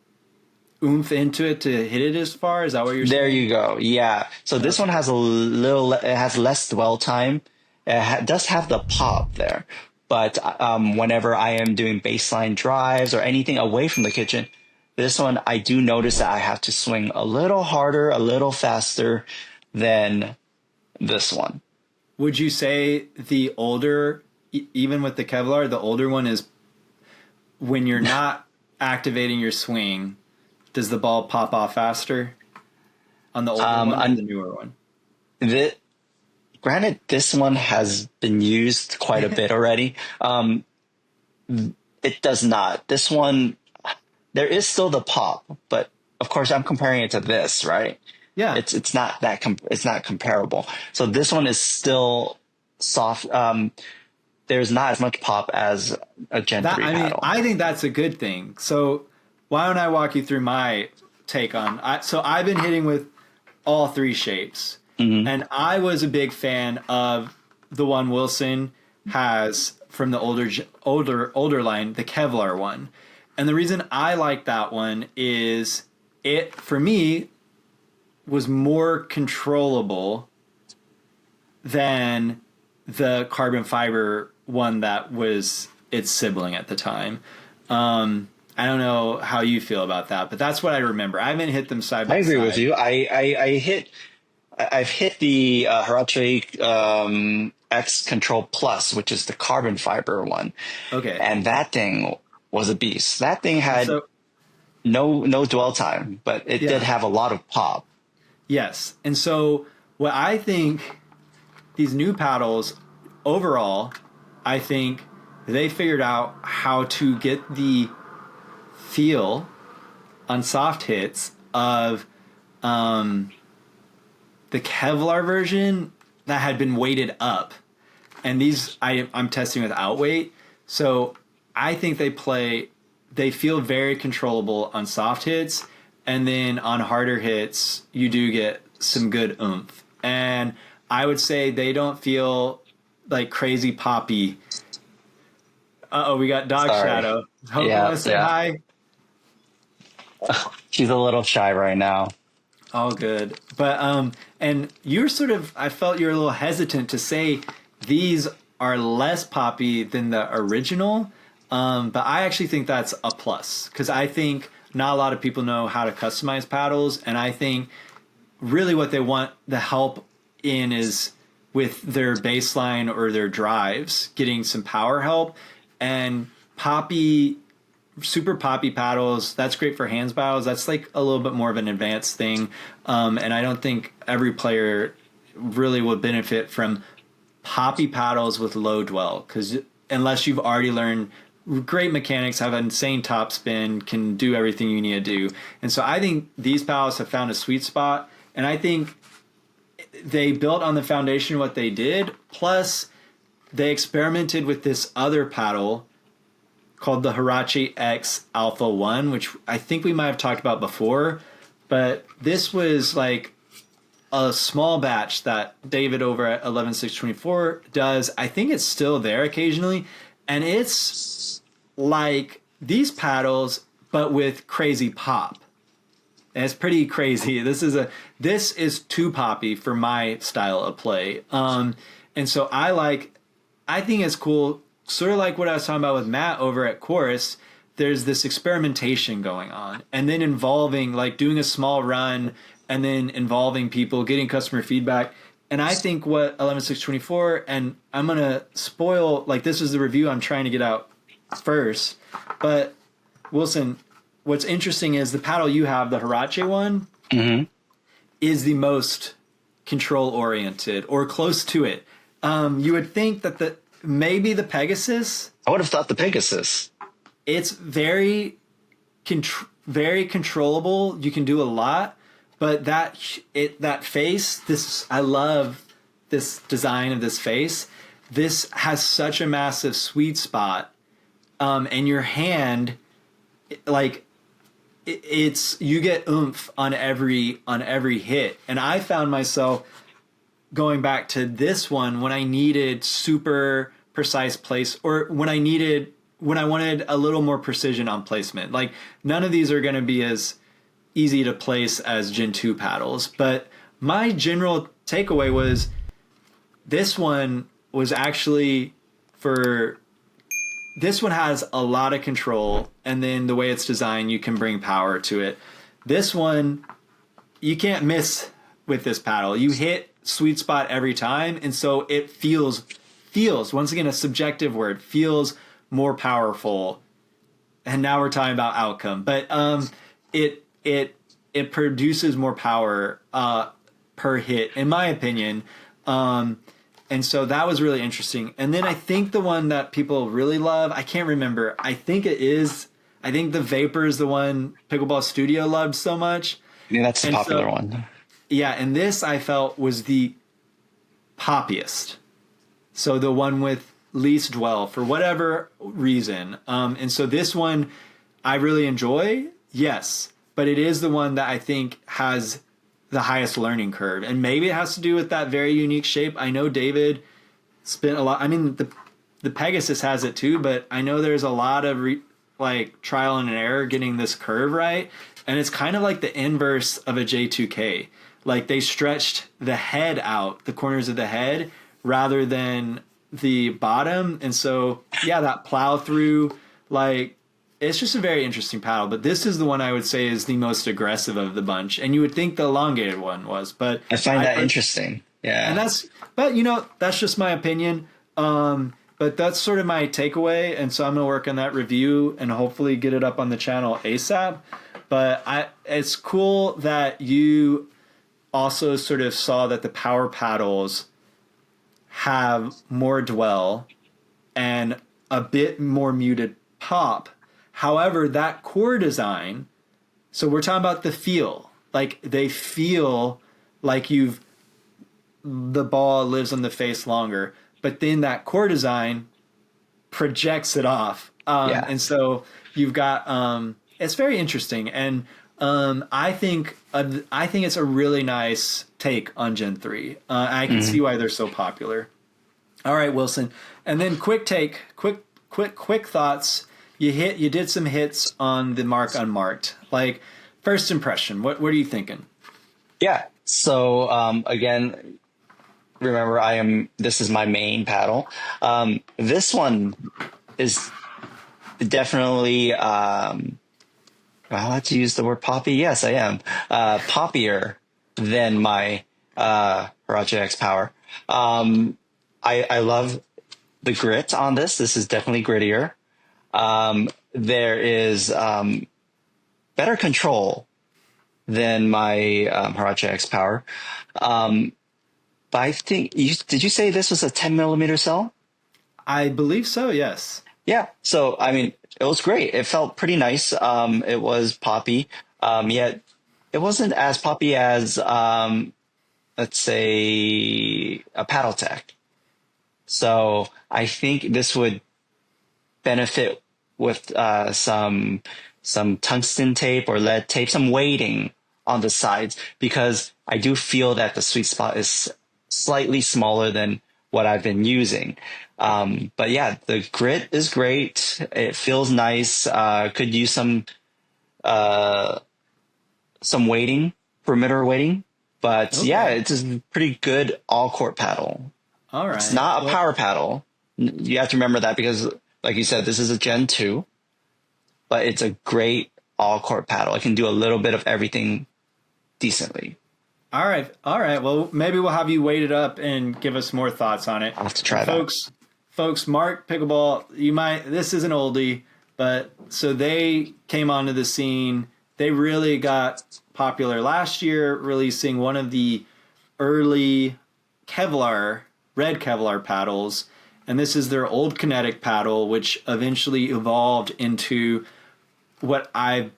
oomph into it to hit it as far. Is that what you're saying? There you go. Yeah. So this one has it has less dwell time. It does have the pop there, but whenever I am doing baseline drives or anything away from the kitchen, this one I do notice that I have to swing a little harder, a little faster than this one. Would you say the older, even with the Kevlar, the older one is when you're not activating your swing, does the ball pop off faster on the older one or the newer one? Granted, this one has been used quite a bit already. It does not. This one, there is still the pop, but of course I'm comparing it to this, right? Yeah. It's not it's not comparable. So this one is still soft. There's not as much pop as a Gen 3 paddle. I think that's a good thing. So why don't I walk you through my take on, so I've been hitting with all three shapes, and I was a big fan of the one Wilson has from the older line, the Kevlar one. And the reason I like that one is it, for me, was more controllable than the carbon fiber one that was its sibling at the time. I don't know how you feel about that, but that's what I remember. I haven't hit them side by side. I agree with you. I've hit the Hurache X Control Plus, which is the carbon fiber one. Okay. And that thing was a beast. That thing had no dwell time, but it did have a lot of pop. Yes. And so what I think these new paddles overall, I think they figured out how to get the feel on soft hits of the Kevlar version that had been weighted up. And these I'm testing without weight. So I think they feel very controllable on soft hits. And then on harder hits, you do get some good oomph. And I would say they don't feel like crazy poppy. We got Dog Shadow. Hope you want to say hi. She's a little shy right now. All good. But, and you're I felt you're a little hesitant to say these are less poppy than the original. But I actually think that's a plus, because I think not a lot of people know how to customize paddles, and I think really what they want the help in is with their baseline or their drives, getting some power help. And super poppy paddles, that's great for hands paddles. That's like a little bit more of an advanced thing. And I don't think every player really would benefit from poppy paddles with low dwell, because unless you've already learned great mechanics, have an insane top spin, can do everything you need to do. And so I think these paddles have found a sweet spot, and I think they built on the foundation what they did, plus they experimented with this other paddle called the Hurache X Alpha 1, which I think we might have talked about before, but this was like a small batch that David over at 11/6/24 does. I think it's still there occasionally, and it's like these paddles but with crazy pop. And it's pretty crazy. This is too poppy for my style of play. And so I think it's cool, sort of like what I was talking about with Matt over at Chorus. There's this experimentation going on, and then involving, like, doing a small run and then involving people, getting customer feedback. And I think what 11/6/24, and I'm going to spoil, like, this is the review I'm trying to get out first. But Wilson, what's interesting is the paddle you have, the Hurache one, is the most control oriented, or close to it. You would think that maybe the Pegasus. I would have thought the Pegasus. It's very controllable. You can do a lot, but that face. I love this design of this face. This has such a massive sweet spot, and your hand, like, you get oomph on every hit. And I found myself going back to this one when I needed super precise place, or when I wanted a little more precision on placement. Like, none of these are going to be as easy to place as Gen 2 paddles. But my general takeaway was this one was actually this one has a lot of control, and then the way it's designed, you can bring power to it. This one, you can't miss with this paddle. You hit sweet spot every time, and so it feels, once again, a subjective word, feels more powerful. And now we're talking about outcome, but it produces more power per hit, in my opinion. And so that was really interesting. And then I think the one that people really love, I can't remember. I think the Vapor is the one Pickleball Studio loved so much. Yeah, that's the popular one. Yeah, and this I felt was the poppiest. So the one with least dwell for whatever reason. And so this one I really enjoy, yes, but it is the one that I think has the highest learning curve. And maybe it has to do with that very unique shape. I know David spent a lot, I mean, the Pegasus has it too, but I know there's a lot of trial and error getting this curve right. And it's kind of like the inverse of a J2K. Like they stretched the head out, the corners of the head, rather than the bottom. And so, yeah, that plow through, it's just a very interesting paddle. But this is the one I would say is the most aggressive of the bunch. And you would think the elongated one was, but I find that interesting. Yeah. And that's just my opinion. But that's sort of my takeaway. And so I'm going to work on that review and hopefully get it up on the channel ASAP. But it's cool that you also sort of saw that the power paddles have more dwell and a bit more muted pop. However, that core design, so we're talking about the feel. Like they feel like the ball lives on the face longer, but then that core design projects it off. And so you've got, it's very interesting. And I think it's a really nice take on Gen 3. I can see why they're so popular. All right, Wilson. And then quick thoughts. You did some hits on the mark unmarked. Like first impression, what are you thinking? Yeah. So again, remember this is my main paddle. This one is definitely I like to use the word poppy. Yes, I am. Poppier than my Hurache X Power. I love the grit on this. This is definitely grittier. There is better control than my Hurache X Power. But I think did you say this was a 10 millimeter cell? I believe so, yes. Yeah. So, I mean, it was great. It felt pretty nice. It was poppy, yet it wasn't as poppy as, let's say, a PaddleTech. So I think this would benefit with some tungsten tape or lead tape, some weighting on the sides, because I do feel that the sweet spot is slightly smaller than what I've been using. But yeah, the grit is great. It feels nice. Could use some weighting, perimeter weighting. But okay. Yeah, it's a pretty good all court paddle. All right. It's not a power paddle. You have to remember that because, like you said, this is a Gen 2, but it's a great all court paddle. It can do a little bit of everything decently. All right. Well, maybe we'll have you weight it up and give us more thoughts on it. I'll have to try that. Folks, Mark Pickleball, this is an oldie, but so they came onto the scene. They really got popular last year, releasing one of the early red Kevlar paddles. And this is their old kinetic paddle, which eventually evolved into what I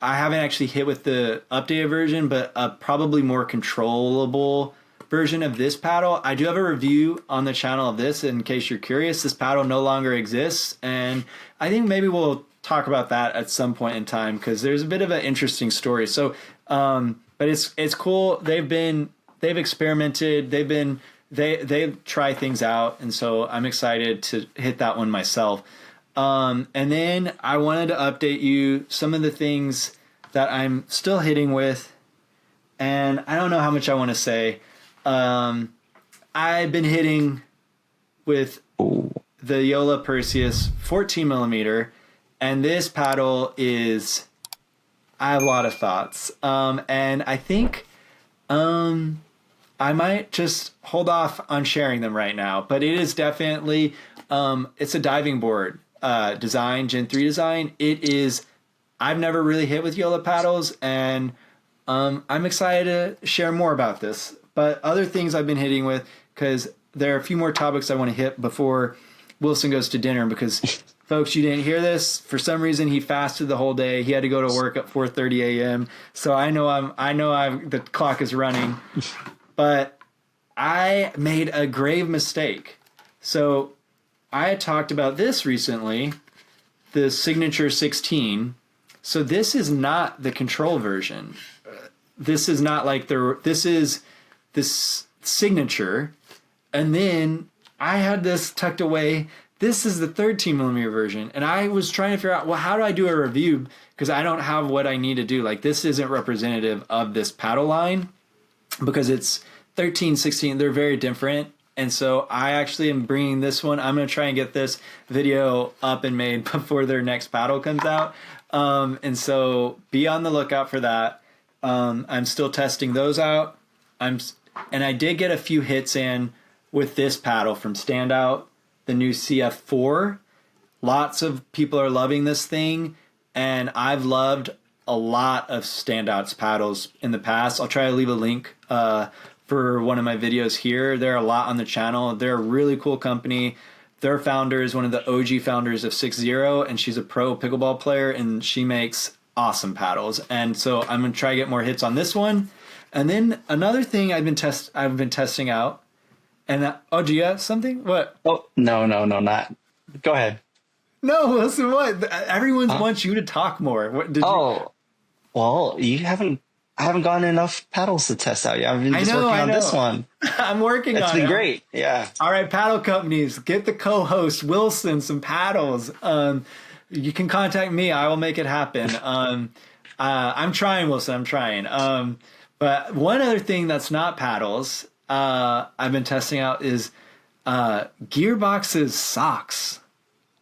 haven't actually hit with the updated version, but a probably more controllable version of this paddle. I do have a review on the channel of this in case you're curious. This paddle no longer exists, and I think maybe we'll talk about that at some point in time because there's a bit of an interesting story. So, but it's cool. They've experimented. They try things out, and so I'm excited to hit that one myself. And then I wanted to update you some of the things that I'm still hitting with, and I don't know how much I want to say. I've been hitting with the JOOLA Perseus 14 millimeter, and this paddle is, I have a lot of thoughts. And I think I might just hold off on sharing them right now, but it is definitely, it's a diving board design, Gen 3 design. It is, I've never really hit with JOOLA paddles, and I'm excited to share more about this. But other things I've been hitting with, because there are a few more topics I want to hit before Wilson goes to dinner, because folks, you didn't hear this. For some reason, he fasted the whole day. He had to go to work at 4:30 a.m. So I know the clock is running, but I made a grave mistake. So I had talked about this recently, the Signature 16. So this is not the control version. This is not like this is this Signature. And then I had this tucked away. This is the 13 millimeter version. And I was trying to figure out, well, how do I do a review? Because I don't have what I need to do. Like, this isn't representative of this paddle line, because it's 13, 16. They're very different. And so I actually am bringing this one. I'm going to try and get this video up and made before their next paddle comes out. And so be on the lookout for that. I'm still testing those out. And I did get a few hits in with this paddle from Standout, the new CF4. Lots of people are loving this thing, and I've loved a lot of Standout's paddles in the past. I'll try to leave a link for one of my videos here. There are a lot on the channel. They're a really cool company. Their founder is one of the OG founders of 6-0, and she's a pro pickleball player, and she makes awesome paddles. And so I'm going to try to get more hits on this one. And then another thing I've been testing out. And do you have something? What? Oh, no, not. Go ahead. No, Wilson, what? Everyone wants you to talk more. What did you? Well, I haven't gotten enough paddles to test out yet. I've been just working on this one. I'm working on it. It's been great. Yeah. All right, paddle companies, get the co-host Wilson some paddles. You can contact me. I will make it happen. I'm trying, Wilson. I'm trying. But one other thing that's not paddles I've been testing out is Gearbox's socks.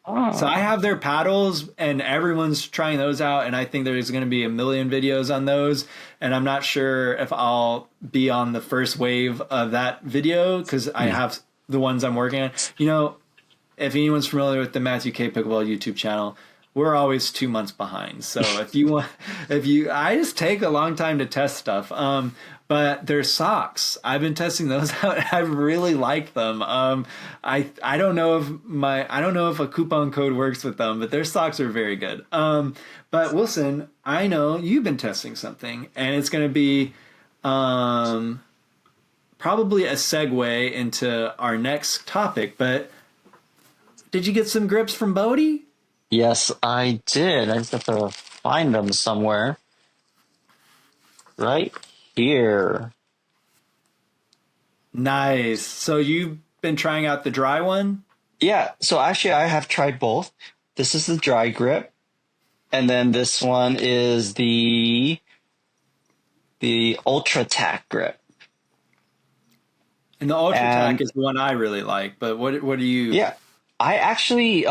Oh. So I have their paddles, and everyone's trying those out, and I think there's going to be a million videos on those, and I'm not sure if I'll be on the first wave of that video, because I have the ones I'm working on. You know, if anyone's familiar with the Matthew K. Pickleball YouTube channel, we're always 2 months behind. So I just take a long time to test stuff. But their socks, I've been testing those out. I really like them. I don't know if a coupon code works with them, but their socks are very good. But Wilson, I know you've been testing something, and it's going to be probably a segue into our next topic. But did you get some grips from Bodhi? Yes, I did. I just have to find them somewhere. Right here. Nice. So you've been trying out the dry one? Yeah. So actually, I have tried both. This is the dry grip, and then this one is the Ultra Tack grip. And the Ultra Tack is the one I really like. But what do you? Yeah, I actually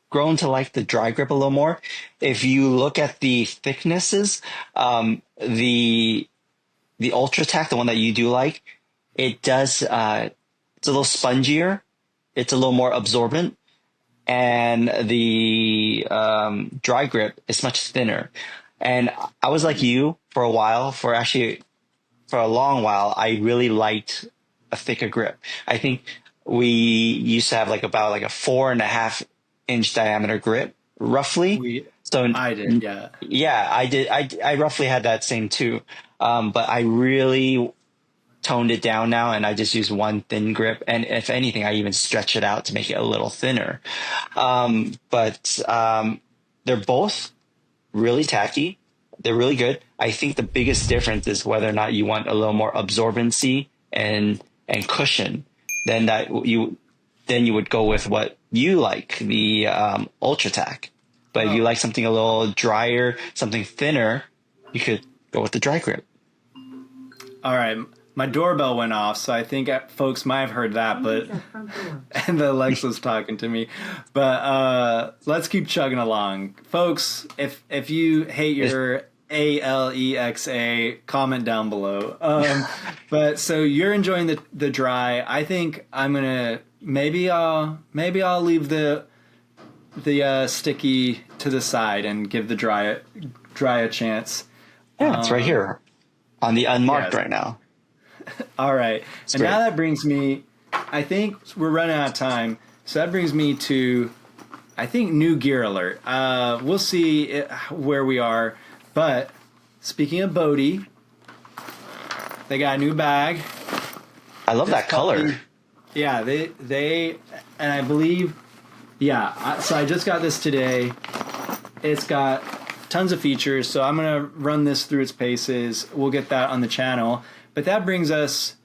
grown to like the dry grip a little more. If you look at the thicknesses, the Ultra Tack, the one that you do like, it does, it's a little spongier. It's a little more absorbent. And the dry grip is much thinner. And I was like you for a while, for a long while, I really liked a thicker grip. I think we used to have about a 4.5-inch diameter grip, roughly. I did, yeah. Yeah, I did. I roughly had that same too. But I really toned it down now, and I just use one thin grip. And if anything, I even stretch it out to make it a little thinner. But they're both really tacky. They're really good. I think the biggest difference is whether or not you want a little more absorbency and cushion. Then you would go with what you like, the Ultra Tack. But if you like something a little drier, something thinner, you could go with the dry grip. All right. My doorbell went off, so I think folks might have heard that, but and the Alexa's talking to me. But let's keep chugging along. Folks, if you hate your ALEXA, comment down below. But so you're enjoying the dry. I think I'm gonna maybe I'll leave the sticky to the side and give the dry a chance. Yeah, it's right here on the unmarked right now. All right. And now that brings me, I think we're running out of time. So that brings me to, I think, new gear alert. We'll see where we are. But speaking of Bodhi, they got a new bag. I love that color. Yeah, they, and I believe, so I just got this today. It's got tons of features. So I'm going to run this through its paces. We'll get that on the channel. But that brings us,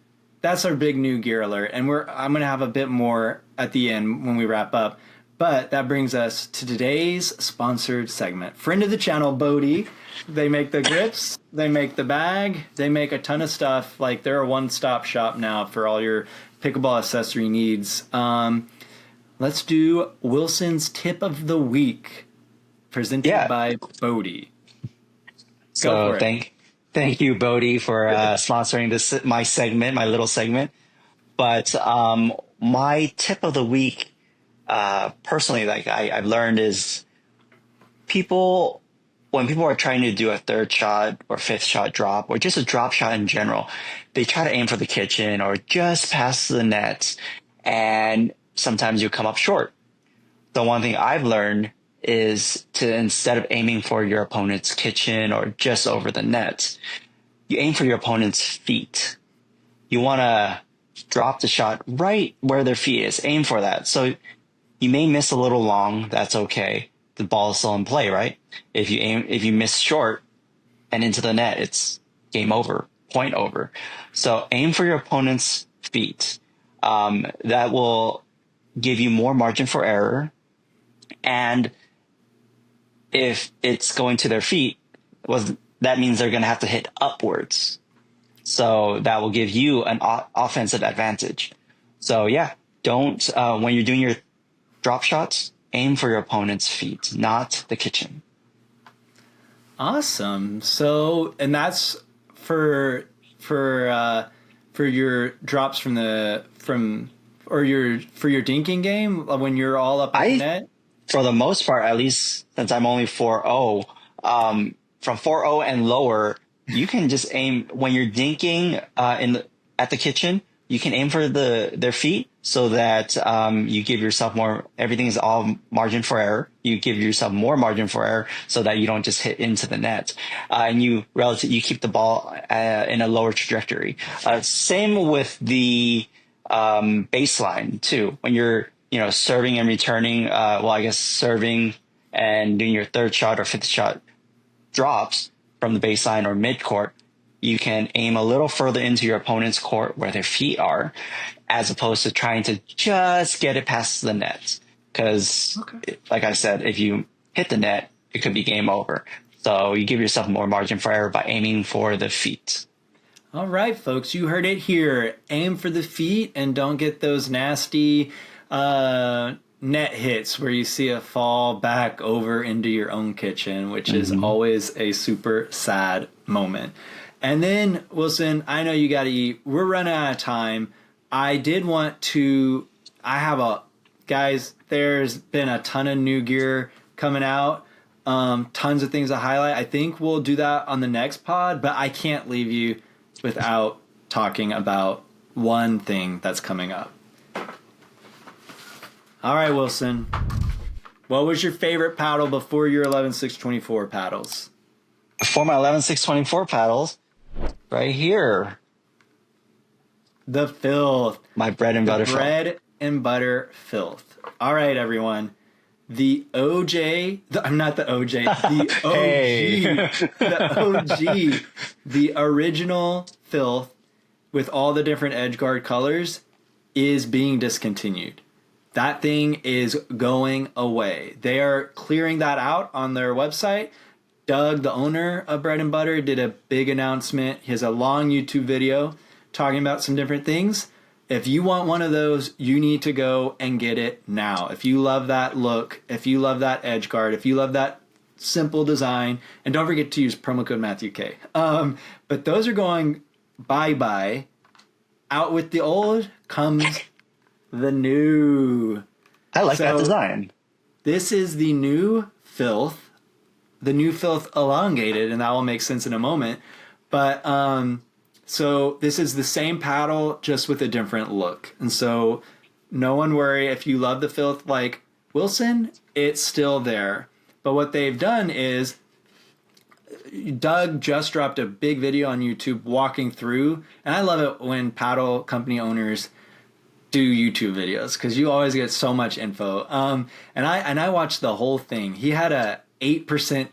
that's our big new gear alert. And I'm going to have a bit more at the end when we wrap up. But that brings us to today's sponsored segment. Friend of the channel, Bodhi. They make the grips. They make the bag. They make a ton of stuff. Like, they're a one-stop shop now for all your pickleball accessory needs. Let's do Wilson's tip of the week, presented by Bodhi. So thank you, Bodhi, for sponsoring my little segment. But my tip of the week, personally, like I've learned, is when people are trying to do a third shot or fifth shot drop, or just a drop shot in general, they try to aim for the kitchen or just past the net, and sometimes you come up short. The one thing I've learned is to, instead of aiming for your opponent's kitchen or just over the net, you aim for your opponent's feet. You want to drop the shot right where their feet is. Aim for that. So you may miss a little long. That's okay. The ball is still in play, right? If you miss short and into the net, it's game over, point over. So aim for your opponent's feet. That will give you more margin for error. And if it's going to their feet, that means they're going to have to hit upwards. So that will give you an offensive advantage. So yeah, don't, when you're doing your drop shots, aim for your opponent's feet, not the kitchen. Awesome. So, and that's for your drops for your dinking game when you're all up in the net? For the most part, at least since I'm only 4-0, from 4-0 and lower, you can just aim when you're dinking at the kitchen. You can aim for their feet so that you give yourself more. Everything is all margin for error. You give yourself more margin for error so that you don't just hit into the net, and you keep the ball in a lower trajectory. Same with the baseline too. When you're serving and returning, serving and doing your third shot or fifth shot drops from the baseline or mid court, you can aim a little further into your opponent's court where their feet are, as opposed to trying to just get it past the net. Because, like I said, if you hit the net, it could be game over. So you give yourself more margin for error by aiming for the feet. All right, folks, you heard it here. Aim for the feet and don't get those nasty net hits where you see it fall back over into your own kitchen, which is always a super sad moment. And then, Wilson, I know you got to eat. We're running out of time. Guys, there's been a ton of new gear coming out. Tons of things to highlight. I think we'll do that on the next pod, but I can't leave you without talking about one thing that's coming up. All right, Wilson. What was your favorite paddle before your 11.624 paddles? Before my 11.624 paddles, right here. The Filth. My bread and butter Filth. Bread and butter Filth. All right, everyone. The OG, the original Filth with all the different edge guard colors is being discontinued. that thing is going away. They are clearing that out on their website. Doug, the owner of Bread and Butter, did a big announcement. He has a long YouTube video talking about some different things. If you want one of those, you need to go and get it now. If you love that look, if you love that edge guard, if you love that simple design, and don't forget to use promo code MatthewK. But those are going bye-bye. Out with the old comes the new. I like that design. This is the new Filth. The new Filth elongated, and that will make sense in a moment. But so this is the same paddle, just with a different look. And so no one worry, if you love the Filth like Wilson, it's still there. But what they've done is Doug just dropped a big video on YouTube walking through, and I love it when paddle company owners do YouTube videos because you always get so much info. And I watched the whole thing. He had a 8%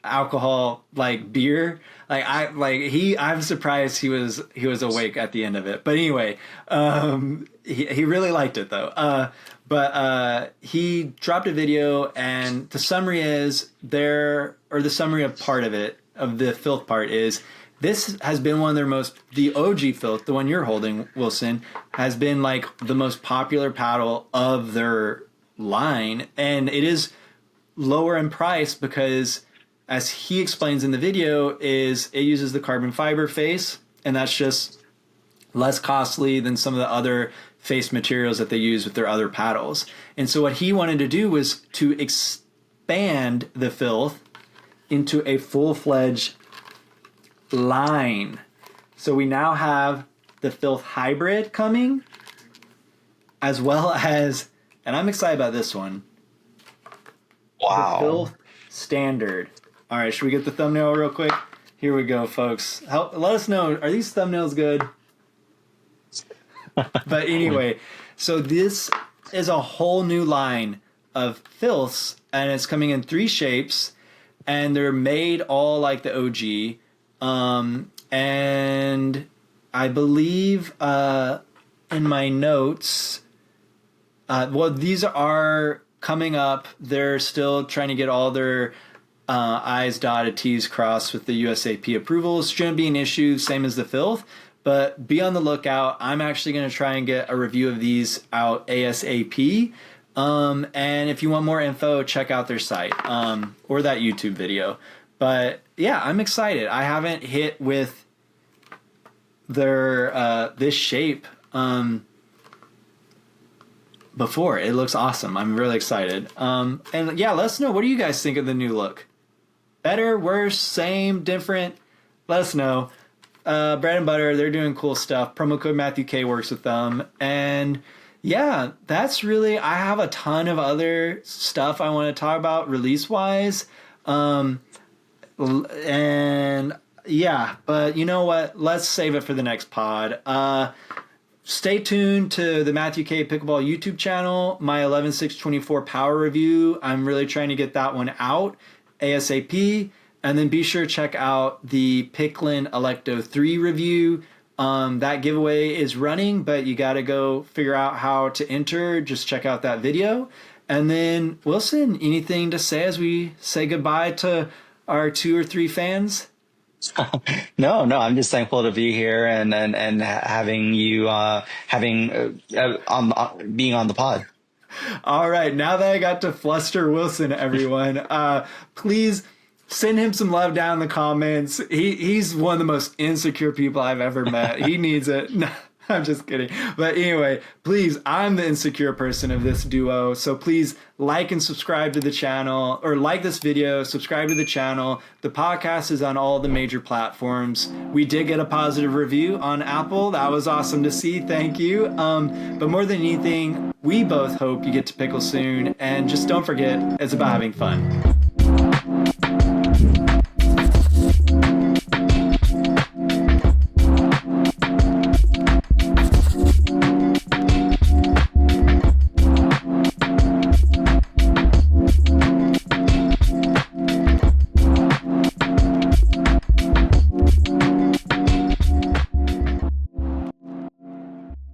alcohol like beer. I'm surprised he was awake at the end of it. But anyway, he really liked it though. But he dropped a video, and the summary is the summary of part of it, of the Filth part, is this has been one of the OG Filth, the one you're holding, Wilson, has been like the most popular paddle of their line. And it is lower in price because, as he explains in the video, is it uses the carbon fiber face, and that's just less costly than some of the other face materials that they use with their other paddles. And so what he wanted to do was to expand the Filth into a full-fledged line. So we now have the Filth Hybrid coming, as well as, and I'm excited about this one, wow, the Filth Standard. All right, should we get the thumbnail real quick? Here we go, folks. Let us know, are these thumbnails good? But anyway, so this is a whole new line of Filths, and it's coming in 3 shapes, and they're made all like the OG. And I believe in my notes, these are coming up. They're still trying to get all their I's dotted, T's crossed with the USAP approvals. Shouldn't be an issue, same as the Filth. But be on the lookout. I'm actually going to try and get a review of these out ASAP. And if you want more info, check out their site or that YouTube video. But yeah, I'm excited. I haven't hit with their this shape before. It looks awesome. I'm really excited. And yeah, let us know. What do you guys think of the new look? Better, worse, same, different? Let us know. Bread and Butter, they're doing cool stuff. Promo code MatthewK works with them. And yeah, that's really, I have a ton of other stuff I want to talk about release-wise. And yeah, but you know what? Let's save it for the next pod. Stay tuned to the Matthew K. Pickleball YouTube channel, my 11.624 power review. I'm really trying to get that one out ASAP. And then be sure to check out the PickLn Electo 3 review. That giveaway is running, but you got to go figure out how to enter. Just check out that video. And then, Wilson, anything to say as we say goodbye to our 2 or 3 fans? No, I'm just thankful to be here and having you being on the pod. All right, now that I got to fluster Wilson, everyone, please send him some love down in the comments. He's one of the most insecure people I've ever met. He needs it. No, I'm just kidding. But anyway, please, I'm the insecure person of this duo. So please like and subscribe to the channel, or like this video, subscribe to the channel. The podcast is on all the major platforms. We did get a positive review on Apple. That was awesome to see. Thank you. But more than anything, we both hope you get to pickle soon. And just don't forget, it's about having fun.